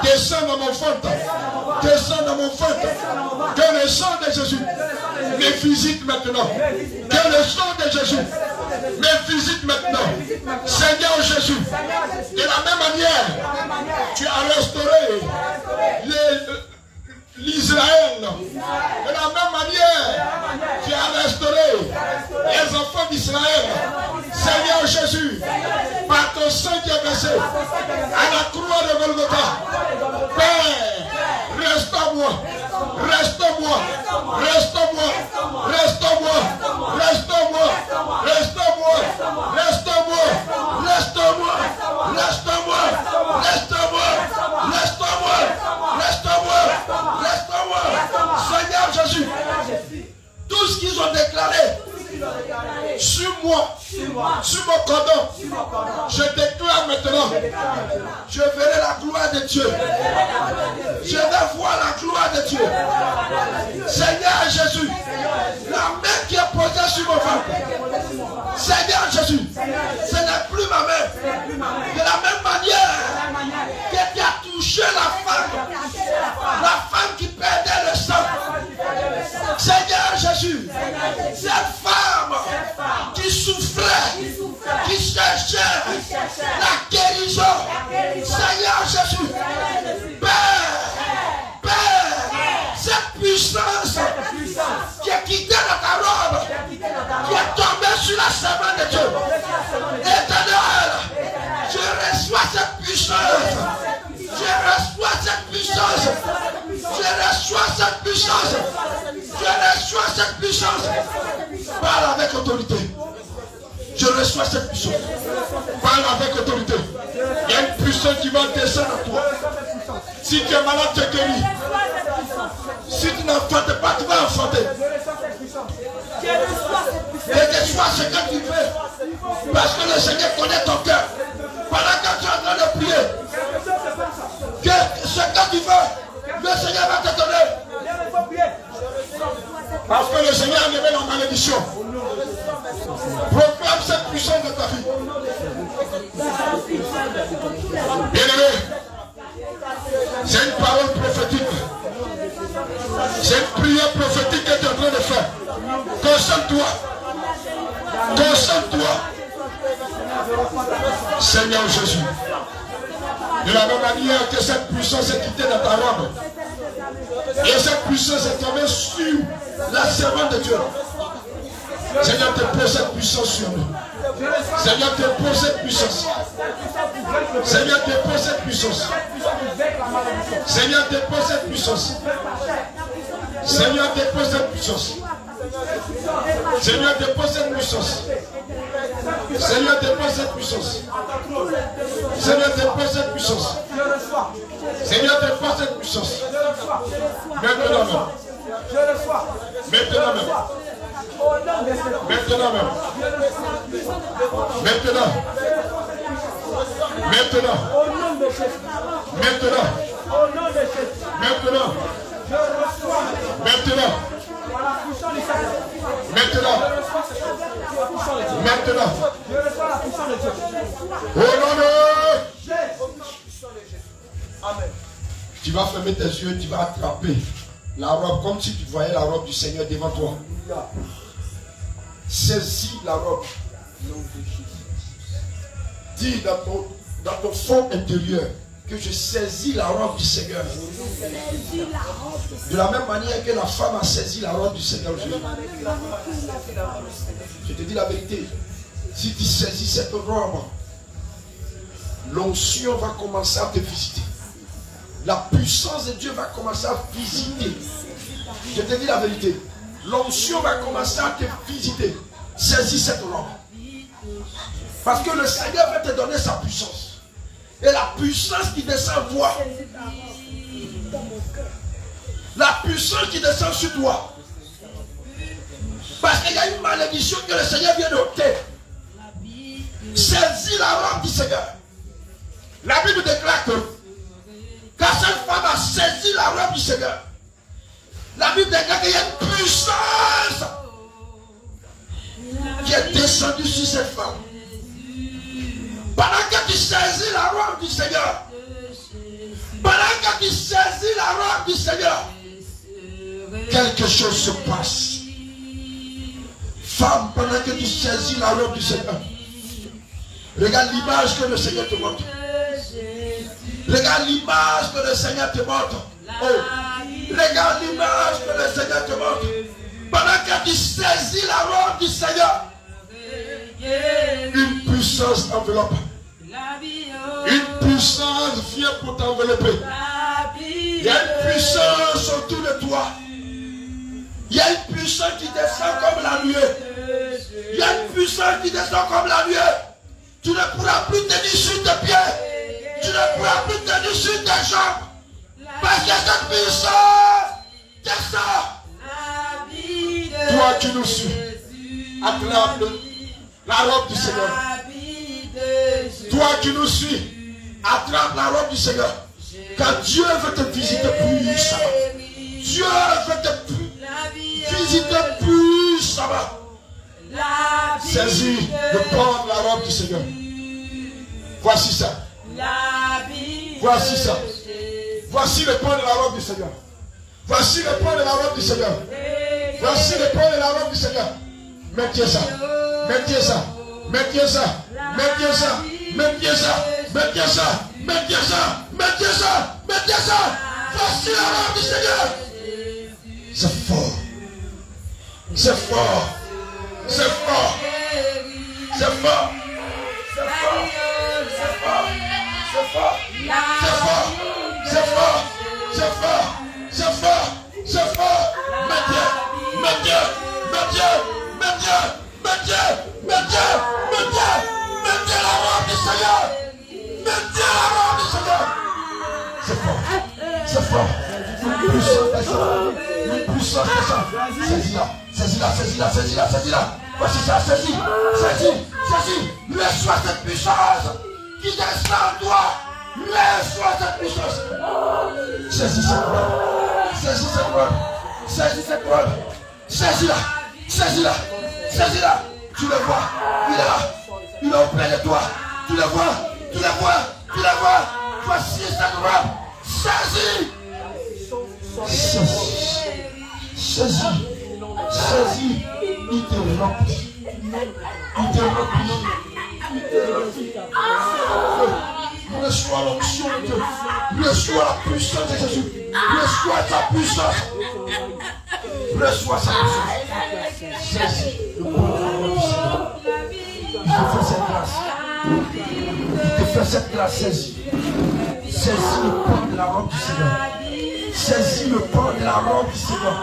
descend dans mon ventre, descend dans mon ventre, que le sang de Jésus me visite maintenant, que le sang de Jésus me visite maintenant. Seigneur Jésus, de la même manière, tu as restauré l'Israël. De la même manière, tu as restauré les enfants d'Israël. Seigneur Jésus, par ton sang qui est versé à la croix de Golgotha, Père, restaure-moi, restaure-moi, restaure-moi, restaure-moi, restaure-moi, restaure-moi, restaure-moi, restaure-moi, restaure-moi, restaure-moi, restaure-moi, restaure-moi, restaure-moi. Seigneur Jésus, tout ce qu'ils ont déclaré sur moi, sur mon cordon, je déclare maintenant, je verrai la gloire de Dieu. Je vais voir la gloire de Dieu. Seigneur Jésus, la main qui est posée sur mon ventre, Seigneur Jésus, ce n'est plus ma main. De la même manière que tu as touché la femme qui perdait le sang. Seigneur Jésus, cette femme qui souffrait, qui cherchait la guérison, Seigneur Jésus, Père, cette puissance qui est quittée dans ta robe, qui est tombée sur la semence de Dieu, Éternel, je reçois cette puissance, je reçois cette puissance, je reçois cette puissance, je reçois cette puissance. Parle avec autorité. Je reçois cette puissance. Parle avec autorité. Il y a une puissance qui va descendre à toi. Si tu es malade, tu es guéri. Si tu n'enfantes pas, tu vas enfanter. Et que soit ce que tu fais. Parce que le Seigneur connaît ton cœur. Pendant que tu es en train de prier, que ce que tu veux, le Seigneur va te donner. Parce que le Seigneur a levé la malédiction. Proclame cette puissance de ta vie. Bien-aimé, c'est une parole prophétique. C'est une prière prophétique que tu es en train de faire. Concentre-toi. Concentre-toi. Seigneur Jésus, de la même manière que cette puissance est quittée dans ta robe, Et cette puissance est tombée sur la servante de Dieu. Seigneur, dépose cette puissance sur nous. Seigneur, dépose cette puissance. Seigneur, dépose cette puissance. Seigneur, dépose cette puissance. Seigneur, dépose cette puissance. Seigneur, dépose cette puissance. Seigneur, dépose cette puissance. Seigneur, dépose cette puissance. Seigneur, dépose cette puissance. Maintenant même. Maintenant même. Maintenant même. Maintenant. Maintenant. Maintenant. Maintenant. Maintenant. Maintenant. Maintenant. Oh non, non. Amen. Tu vas fermer tes yeux, tu vas attraper la robe comme si tu voyais la robe du Seigneur devant toi. Saisis la robe. Dis dans ton fond intérieur que je saisis la robe du Seigneur. De la même manière que la femme a saisi la robe du Seigneur Jésus. Je te dis la vérité. Si tu saisis cette robe, l'onction va commencer à te visiter. La puissance de Dieu va commencer à visiter. Je te dis la vérité. L'onction va commencer à te visiter. Saisis cette robe. Parce que le Seigneur va te donner sa puissance. Et la puissance qui descend en toi. La puissance qui descend sur toi. Parce qu'il y a une malédiction que le Seigneur vient d'ôter. Saisis la robe du Seigneur. La Bible déclare que quand cette femme a saisi la robe du Seigneur, la Bible déclare qu'il y a une puissance qui est descendue sur cette femme. Pendant que tu saisis la robe du Seigneur, pendant que tu saisis la robe du Seigneur, quelque chose se passe. Femme, pendant que tu saisis la robe du Seigneur, regarde l'image que le Seigneur te montre. Regarde l'image que le Seigneur te montre. Oh. Regarde l'image que le Seigneur te montre. Pendant que tu saisis la robe du Seigneur, une puissance enveloppe. Une puissance vient pour t'envelopper. Il y a une puissance autour de toi. Il y a une puissance qui descend comme la nuée. Il y a une puissance qui descend comme la nuée. Tu ne pourras plus tenir sur tes pieds. Tu ne pourras plus tenir sur tes jambes. Parce que cette puissance descend. Toi qui nous suis, acclame la robe du Seigneur. Toi qui nous suis, attrape la robe du Seigneur. Car Dieu veut te visiter puissamment. Dieu veut te visiter puissamment. Saisis le port de la robe du Seigneur. Voici ça. Voici ça. Voici le port de la robe du Seigneur. Voici le port de la robe du Seigneur. Voici le port de la robe du Seigneur. Mettez ça. Mettez ça. Mettez ça. Mettez ça. Mettez ça. Mettez ça. Mettez ça. Mettez ça. Mettez ça. Voici la robe du Seigneur. C'est fort. C'est fort. C'est fort. C'est fort. C'est fort. C'est fort. C'est fort. C'est fort. C'est fort. C'est fort. C'est fort. C'est fort. Mettez. Mettez. Mettez. Mettez. Mettez. Mettez. Mettez. Mettez la robe du Seigneur. Mettez la robe du Seigneur. C'est fort. C'est fort. Une puissance descend. Une puissance descend. Saisis-la. Saisis-la. Saisis-la. Saisis-la. Saisis-la. Voici ça. Saisis. Saisis. Saisis. Reçois cette puissance qui descend en toi. Reçois cette puissance. Saisis cette robe. Saisis cette robe. Saisis cette robe. Saisis-la. Saisis-la. Saisis-la. Tu le vois. Il est là. Il est auprès de toi. Tu le vois. Tu le vois. Tu le vois. Voici cette robe. Saisis. Saisis. Saisis. Saisis. Il te remplit. Il te remplit. Il te remplit. Reçois l'onction de Dieu. Reçois la puissance de Jésus. Reçois sa puissance. Reçois sa puissance. Saisis le bon de la robe du Seigneur. Il te fait cette grâce. Il te fait cette grâce. Saisis. Saisis le pan de la robe du Seigneur. Saisis le pan de la robe du Seigneur.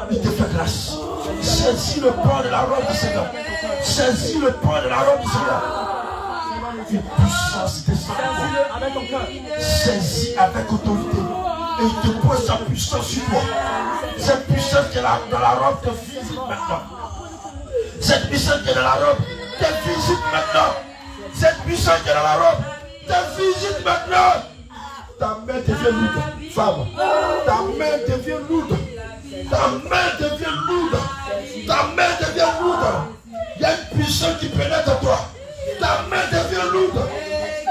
Il te fait grâce. Saisis le pan de la robe du Seigneur. Saisis le pan de la robe du Seigneur. Une puissance descend. Saisis avec autorité. Et il te pose sa puissance sur toi. Cette puissance qui est dans la robe te visite maintenant. Cette puissance qui est dans la robe te visite maintenant. Cette puissance qui est dans la robe te visite maintenant. Ta main devient lourde, femme. Ta main devient lourde. Ta main devient lourde. Ta main devient lourde. Il y a une puissance qui pénètre en toi. Ta main devient lourde.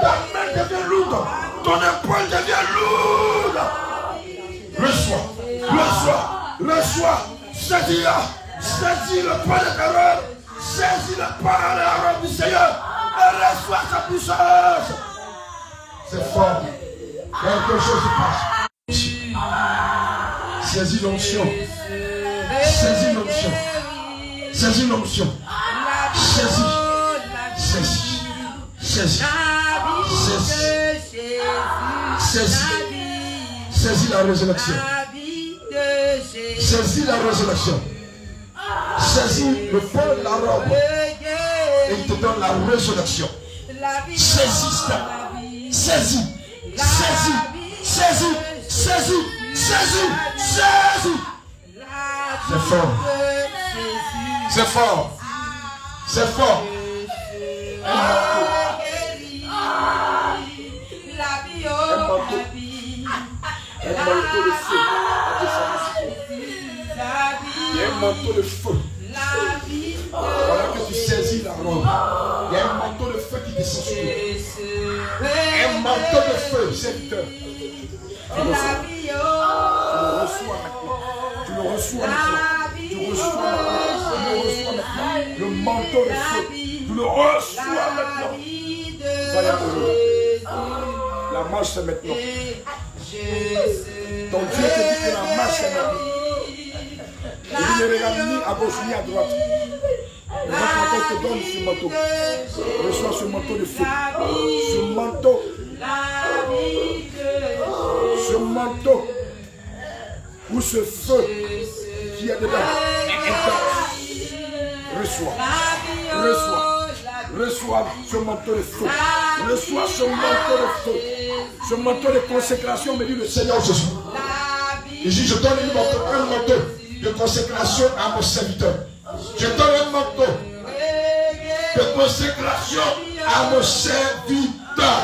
Ta main devient lourde. Ton épaule devient lourde. Reçois. Reçois. Reçois. Saisis-la. Saisis le pain de ta robe. Saisis le pain de la robe du Seigneur. Et reçois sa puissance. C'est fort. Quelque chose se passe. Saisis l'onction. Saisis l'onction. Saisis l'onction. Saisis. Saisis. Saisis. Saisis. Saisis la résurrection. Saisis la résurrection. Saisis le pain de la robe. Et il te donne la résurrection. Saisis ça. Saisis. Saisis. Saisis. Saisis. Saisis. Saisis. C'est fort. C'est fort. C'est fort. Un manteau de feu. Il y a un manteau de feu. Voilà que tu saisis la robe. Il y a un manteau de feu qui descend sur toi. Un manteau de feu, serviteur. Tu le reçois maintenant. Tu le reçois maintenant. Tu le reçois maintenant. Le manteau de feu. Tu le reçois maintenant. Voilà la marche c'est maintenant. Ton Dieu te dit que la marche c'est maintenant. Il ne regarde ni à gauche ni à droite. Et donc quand il te donne ce manteau, reçois ce manteau de feu. Ce manteau. Ce manteau. Ou ce feu qui est dedans. Reçois. Reçois. Reçois ce manteau de feu. Reçois ce manteau de feu. Ce manteau de consécration, me dit le Seigneur Jésus. Il dit, je donne un manteau de consécration à mon serviteur. Je donne un manteau de consécration à mon serviteur.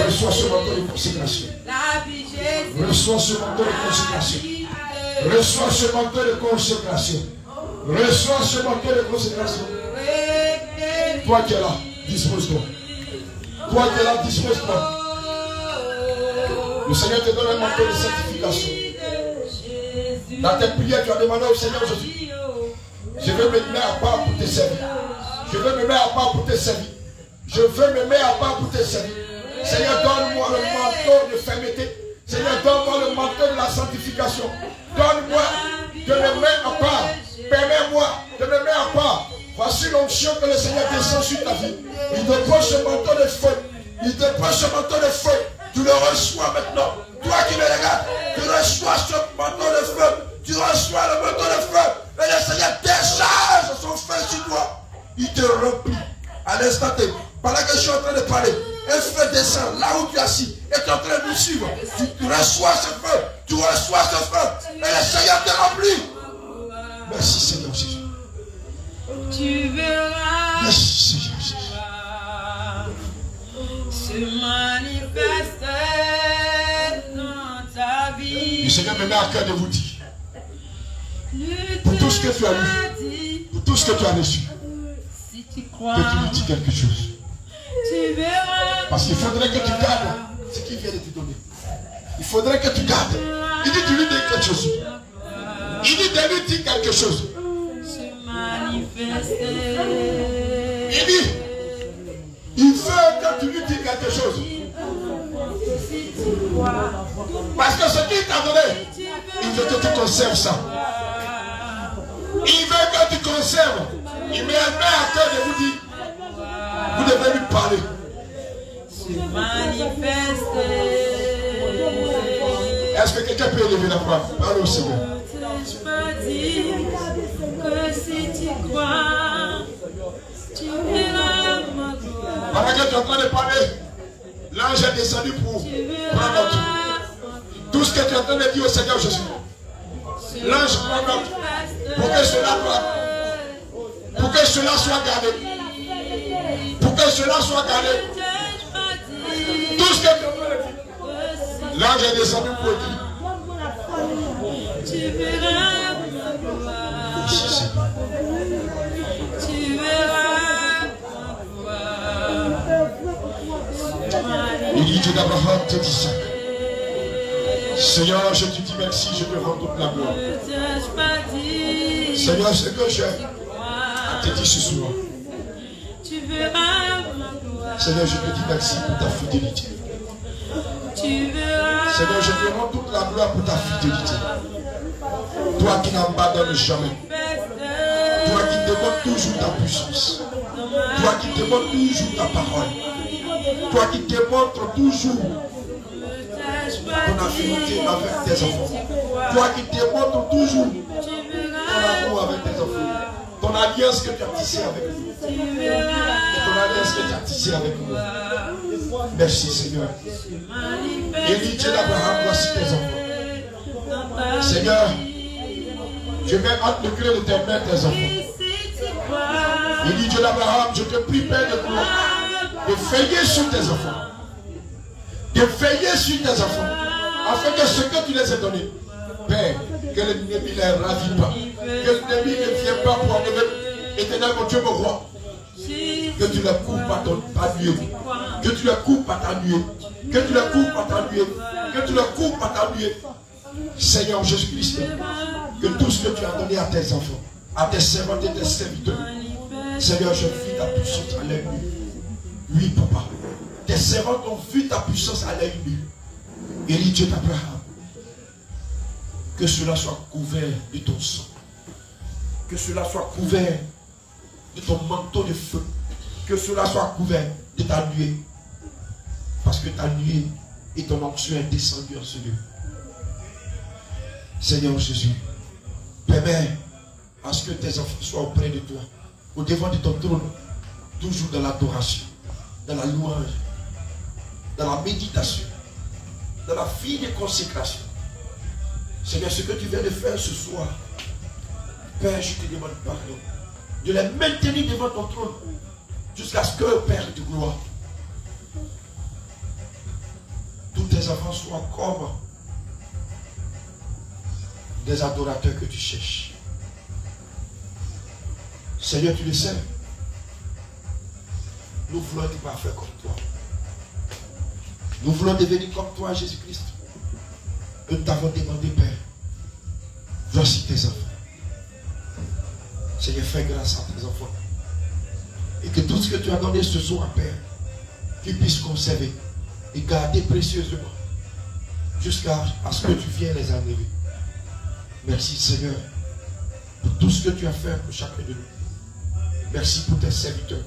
Reçois ce manteau de consécration. Reçois ce manteau de consécration. Reçois ce manteau de consécration. Reçois ce manteau de consécration. Toi qui es là, dispose-toi. Toi qui es là, dispose-toi. Le Seigneur te donne un manteau de sanctification. Dans tes prières, tu as demandé au Seigneur Jésus, je veux me mettre à part pour te servir. Je veux me mettre à part pour te servir. Je veux me mettre à part pour te servir. Seigneur, donne-moi le manteau de fermeté. Seigneur, donne-moi le manteau de la sanctification. Donne-moi de me mettre à part. Permets-moi de me mettre à part. Voici l'onction que le Seigneur descend sur ta vie. Il te pose ce manteau de feu. Il te pose ce manteau de feu. Tu le reçois maintenant. Toi qui me regardes, tu reçois ce manteau de feu. Tu reçois le manteau de feu. Et le Seigneur décharge son feu sur toi. Il te remplit. À l'instant T, pendant que je suis en train de parler, un feu descend là où tu es assis. Et tu es en train de nous suivre. Tu reçois ce feu. Tu reçois ce feu. Et le Seigneur te remplit. Merci Seigneur Jésus. Tu verras. Merci Seigneur Jésus. Se manifester dans ta vie. Le Seigneur me met à cœur de vous dire, pour tout ce que tu as lu, pour tout ce que tu as reçu, si tu crois, que tu lui dis quelque chose. tu verras. Parce qu'il faudrait que tu gardes ce qu'il vient de te donner. Il faudrait que tu gardes. Il dit, tu lui dis quelque chose. Il dit de lui dire quelque chose. Se manifester. Il dit, il veut que tu lui dises quelque chose. Parce que ce qu'il t'a donné, il veut que tu conserves ça. Il veut que tu conserves. Il met un main à cœur de vous dire, vous devez lui parler. Est-ce que quelqu'un peut élever la voix? Parle au Seigneur. Pendant que tu es en train de parler, l'ange est descendu pour prendre notre. Tout ce que tu es en train de dire au Seigneur Jésus, l'ange prend notre. Pour que cela soit gardé. Pour que cela soit gardé. Tout ce que tu es en train de dire, l'ange est descendu pour dire. Tu verras ma gloire. Tu verras ma gloire. Il dit Dieu d'Abraham te dit ça. Seigneur, je te dis merci, je te rends toute la gloire. Seigneur, ce que j'ai à te dire ce soir. Seigneur, je te dis merci pour ta fidélité. Seigneur, je te rends toute la gloire pour ta fidélité. Toi qui n'abandonnes jamais. Toi qui demandes toujours ta puissance. Toi qui demandes toujours ta parole. Toi qui démontres toujours ton affinité avec tes enfants. Toi qui démontres toujours ton amour avec tes enfants. Ton alliance que tu as tissée avec nous. Ton alliance que tu as tissée avec nous. Merci Seigneur. Héritier d'Abraham, voici tes enfants. Seigneur, je mets entre le creux de tes mains tes enfants. Héritier d'Abraham, je te prie Père de gloire de veiller sur tes enfants. De veiller sur tes enfants. Afin que ce que tu les as donné, Père, que l'ennemi ne les ravit pas. Que l'ennemi ne vienne pas pour enlever éternel mon Dieu mon roi. Que tu les coupes à ta nuée. Que tu les coupes à ta nuée. Que tu les coupes à ta nuée. Que tu les coupes à ta nuée. Seigneur Jésus-Christ, que tout ce que tu as donné à tes enfants, à tes servants et tes serviteurs, Seigneur, je vis ta puissance à l'œil nu. Oui, papa. Tes servants ont vu ta puissance à l'œil nu. Héritier d'Abraham, que cela soit couvert de ton sang. Que cela soit couvert de ton manteau de feu. Que cela soit couvert de ta nuée. Parce que ta nuée et ton onction est descendue en ce lieu. Seigneur Jésus, permets à ce que tes enfants soient auprès de toi, au devant de ton trône, toujours dans l'adoration, dans la louange, dans la méditation, dans la vie de consécration. Seigneur, ce que tu viens de faire ce soir, Père, je te demande pardon, de les maintenir devant ton trône, jusqu'à ce que, Père de gloire, tous tes enfants soient comme des adorateurs que tu cherches. Seigneur, tu le sais. Nous voulons être parfaits comme toi. Nous voulons devenir comme toi, Jésus-Christ. Nous t'avons demandé, Père. Voici tes enfants. Seigneur, fais grâce à tes enfants. Et que tout ce que tu as donné ce soir, Père, tu puisses conserver et garder précieusement jusqu'à ce que tu viennes les enlever. Merci Seigneur pour tout ce que tu as fait pour chacun de nous. Merci pour tes serviteurs.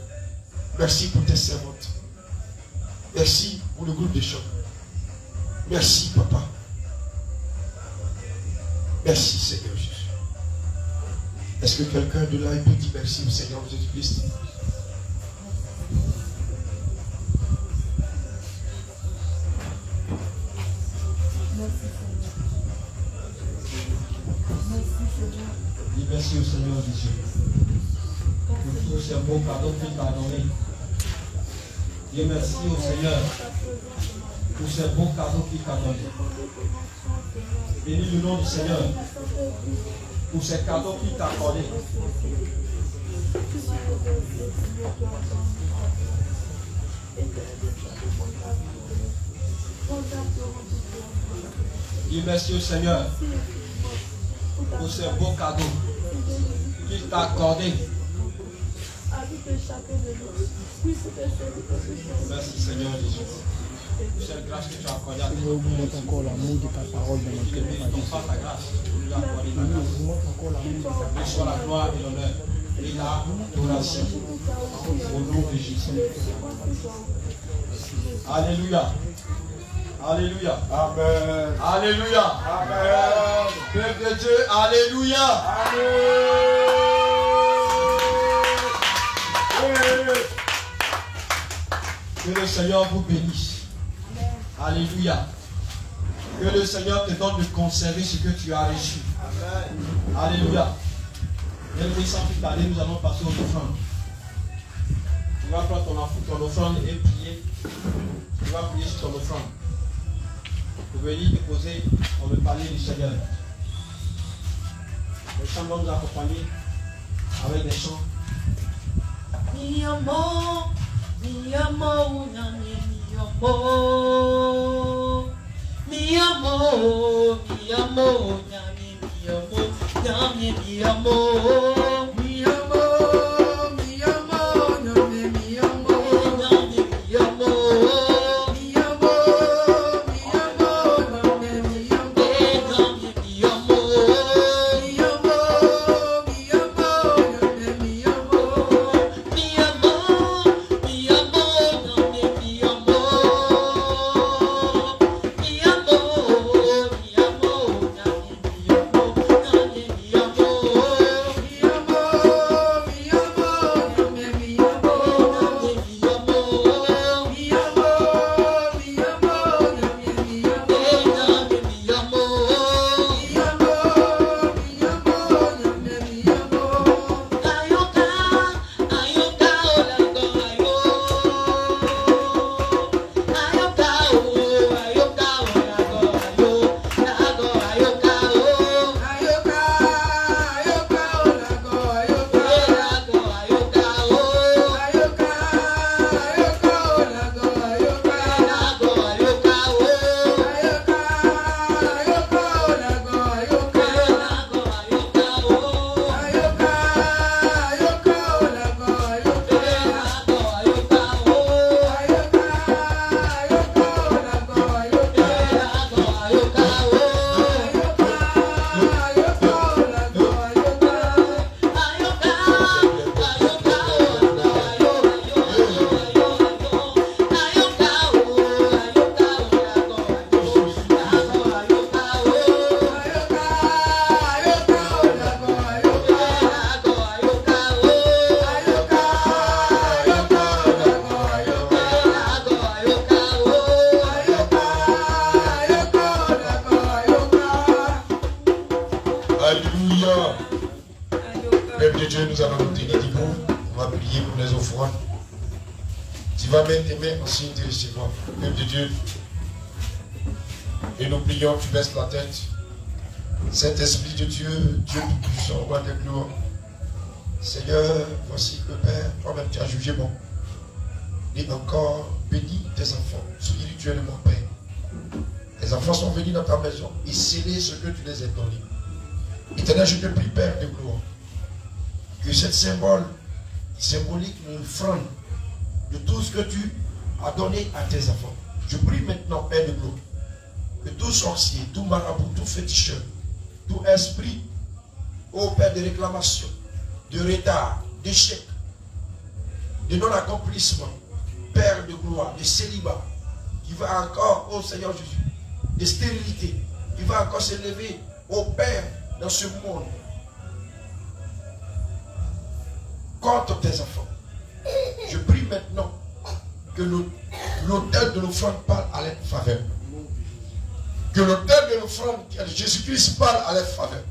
Merci pour tes servantes. Merci pour le groupe de chants. Merci Papa. Merci Seigneur Jésus. Est-ce que quelqu'un de là peut dire merci au Seigneur Jésus-Christ? Dis merci au Seigneur Jésus pour tous ces beaux cadeaux qu'il t'a donné. Dis merci au Seigneur pour ces beaux cadeaux qu'il t'a donné. Bénis le nom du Seigneur pour ces cadeaux qu'il t'a accordés. Dis merci au Seigneur pour ces beaux cadeaux qu'il t'a accordés. Merci Seigneur Jésus. Cette grâce que tu as accordée à tes enfants. Augmente encore l'amour de ta parole dans notre cœur. Par ta grâce, tu nous as accordé ta grâce. Augmente encore l'amour de ta parole. Reçois la gloire et l'honneur et l'adoration au nom de Jésus. Alléluia. Alléluia. Amen. Alléluia. Amen. Peuple de Dieu, alléluia. Que le Seigneur vous bénisse. Alléluia. Que le Seigneur te donne de conserver ce que tu as reçu. Alléluia. Bien-aimé, sans plus tarder, nous allons passer aux offrandes. Tu vas prendre ton offrande et prier. Tu vas prier sur ton offrande. Pour venir déposer dans le palier du Seigneur. Les chants vont nous accompagner avec des chants. Mi amor, mi amor, mi amor, mi amor, mi amor, mi amor, mi amor, mi amor, mi amor, mi amor. Peuple de Dieu, nous allons nous tenir debout. On va prier pour les offrandes. Tu vas mettre tes mains en signe de recevoir. Peuple de Dieu. Et nous prions, tu baisses la tête. Saint-Esprit de Dieu, Dieu tout-puissant, roi des gloires. Seigneur, voici le Père, toi-même tu as jugé bon. Et encore, bénis tes enfants, spirituellement, Père. Les enfants sont venus dans ta maison et scellés ce que tu les as donné. Éternel, je te prie, Père de gloire, que cette symbolique nous l'offrande de tout ce que tu as donné à tes enfants. Je prie maintenant, Père de gloire, que tout sorcier, tout marabout, tout féticheur, tout esprit, ô Père de réclamation, de retard, d'échec, de non-accomplissement, Père de gloire, de célibat, qui va encore, ô Seigneur Jésus, de stérilité, qui va encore s'élever, ô Père, dans ce monde, contre tes enfants. Je prie maintenant que l'autel de l'offrande parle à leur faveur. Que l'autel de l'offrande, Jésus-Christ parle à leur faveur.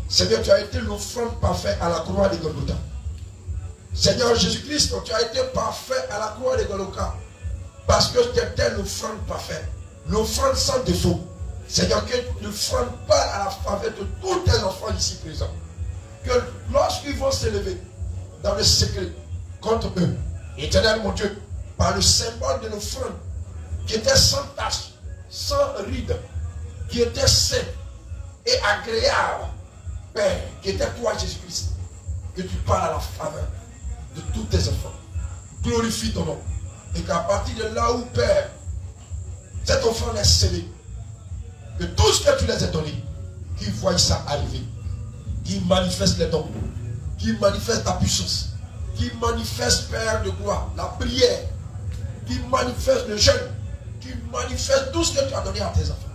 Seigneur, tu as été l'offrande parfaite à la croix de Golgotha. Seigneur Jésus-Christ, tu as été parfait à la croix de Golgotha. Parce que tu étais l'offrande parfaite. L'offrande sans défaut. Seigneur, que l'offrande parle à la faveur de tous tes enfants ici présents. Que lorsqu'ils vont s'élever dans le secret contre eux, Éternel mon Dieu, par le symbole de l'offrande qui était sans tache, sans ride, qui était sain et agréable, Père, qui était toi Jésus-Christ, que tu parles à la faveur de tous tes enfants. Glorifie ton nom. Et qu'à partir de là où, Père, cet enfant est scellé, que tout ce que tu les as donné, qu'ils voient ça arriver, qu'ils manifestent les dons, qu'ils manifestent ta puissance, qu'ils manifestent, Père de gloire, la prière, qu'ils manifestent le jeûne, qu'ils manifestent tout ce que tu as donné à tes enfants.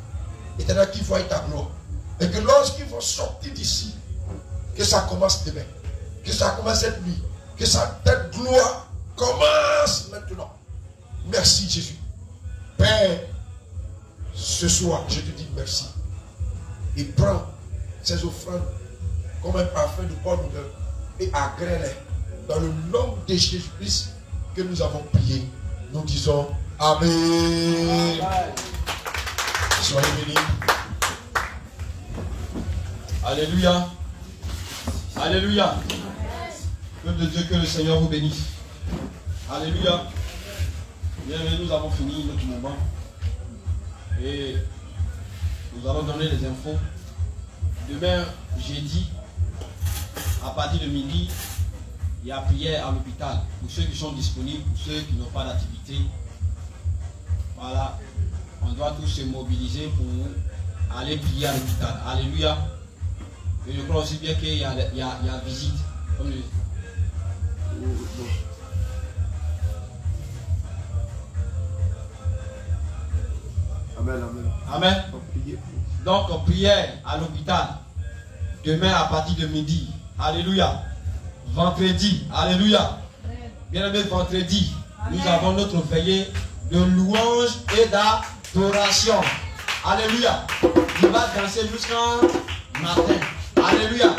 Éternel, qu'ils voient ta gloire. Et que lorsqu'ils vont sortir d'ici, que ça commence demain, que ça commence cette nuit, que cette gloire commence maintenant. Merci Jésus. Père, ce soir, je te dis merci. Et prends ces offrandes comme un parfum de bonne odeur et agrée-les dans le nom de Jésus-Christ que nous avons prié. Nous disons Amen. Soyez bénis. Alléluia. Alléluia. Peuple de Dieu, que le Seigneur vous bénisse. Alléluia. Bien, nous avons fini notre moment. Et nous allons donner les infos. Demain, jeudi, à partir de midi, il y a prière à l'hôpital. Pour ceux qui sont disponibles, pour ceux qui n'ont pas d'activité. Voilà. On doit tous se mobiliser pour aller prier à l'hôpital. Alléluia. Et je crois aussi bien qu'il y a visite. Comme le... Amen, amen. Amen. Donc, prière à l'hôpital. Demain à partir de midi. Alléluia. Vendredi. Alléluia. Bien aimé, vendredi, nous avons notre veillée de louange et d'adoration. Alléluia. Il va danser jusqu'en matin. Alléluia.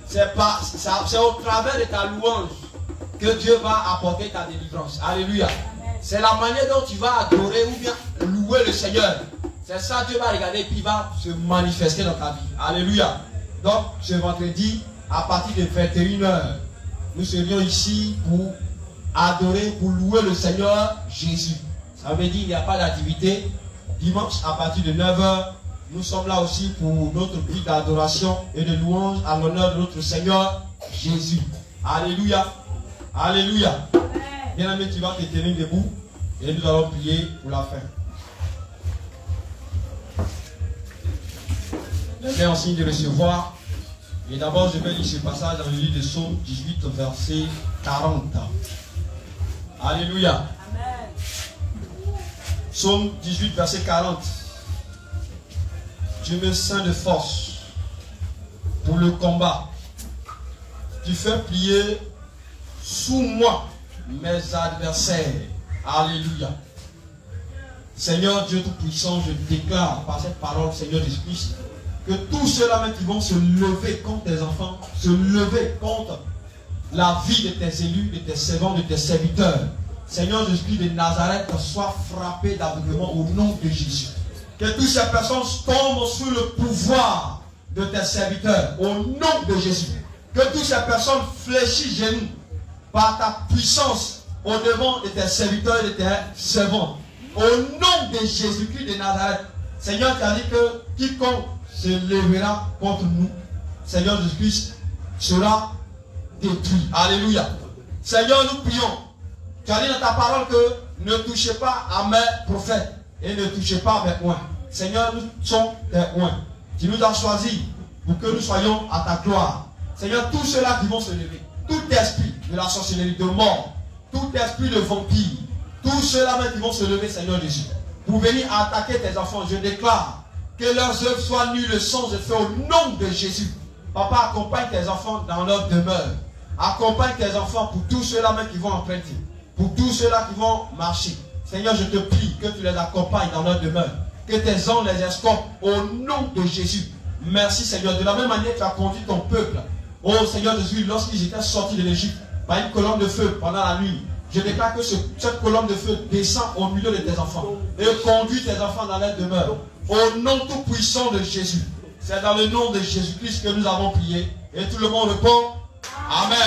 C'est au travers de ta louange que Dieu va apporter ta délivrance. Alléluia. C'est la manière dont tu vas adorer ou bien louer le Seigneur. C'est ça, Dieu va regarder et puis il va se manifester dans ta vie. Alléluia. Donc, ce vendredi, à partir de 21h, nous serions ici pour adorer, pour louer le Seigneur Jésus. Ça veut dire qu'il n'y a pas d'activité. Dimanche, à partir de 9h, nous sommes là aussi pour notre prix d'adoration et de louange à l'honneur de notre Seigneur Jésus. Alléluia. Alléluia. Bien aimé, tu vas te tenir debout et nous allons prier pour la fin. Fais en signe de recevoir. Et d'abord, je vais lire ce passage dans le livre de Psaume 18, verset 40. Alléluia. Amen. Psaume 18, verset 40. Tu me ceins de force pour le combat. Tu fais plier sous moi mes adversaires. Alléluia. Seigneur Dieu Tout-Puissant, je déclare par cette parole, Seigneur Jésus-Christ, que tous ceux-là même qui vont se lever contre tes enfants, se lever contre la vie de tes élus, de tes servants, de tes serviteurs, Seigneur Jésus-Christ de Nazareth, soient frappés d'aveuglement au nom de Jésus. Que toutes ces personnes tombent sous le pouvoir de tes serviteurs, au nom de Jésus. Que toutes ces personnes fléchissent genoux par ta puissance au devant de tes serviteurs et de tes servants. Au nom de Jésus-Christ de Nazareth. Seigneur, tu as dit que quiconque se lèvera contre nous, Seigneur Jésus-Christ, sera détruit. Alléluia. Seigneur, nous prions. Tu as dit dans ta parole que ne touchez pas à mes prophètes et ne touchez pas à mes oins. Seigneur, nous sommes tes oins. Tu nous as choisis pour que nous soyons à ta gloire. Seigneur, tous ceux-là qui vont se lever, tout esprit de la sorcellerie, de mort, tout esprit de vampire, tous ceux-là même qui vont se lever, Seigneur Jésus, pour venir attaquer tes enfants, je déclare que leurs œuvres soient nulles sans effet au nom de Jésus. Papa, accompagne tes enfants dans leur demeure. Accompagne tes enfants pour tous ceux-là même qui vont emprunter. Pour tous ceux-là qui vont marcher. Seigneur, je te prie que tu les accompagnes dans leur demeure. Que tes anges les escortent au nom de Jésus. Merci Seigneur. De la même manière que tu as conduit ton peuple. Oh Seigneur Jésus, lorsqu'ils étaient sortis de l'Égypte par une colonne de feu pendant la nuit, je déclare que cette colonne de feu descend au milieu de tes enfants et conduit tes enfants dans leur demeure. Au nom tout puissant de Jésus. C'est dans le nom de Jésus-Christ que nous avons prié. Et tout le monde répond Amen.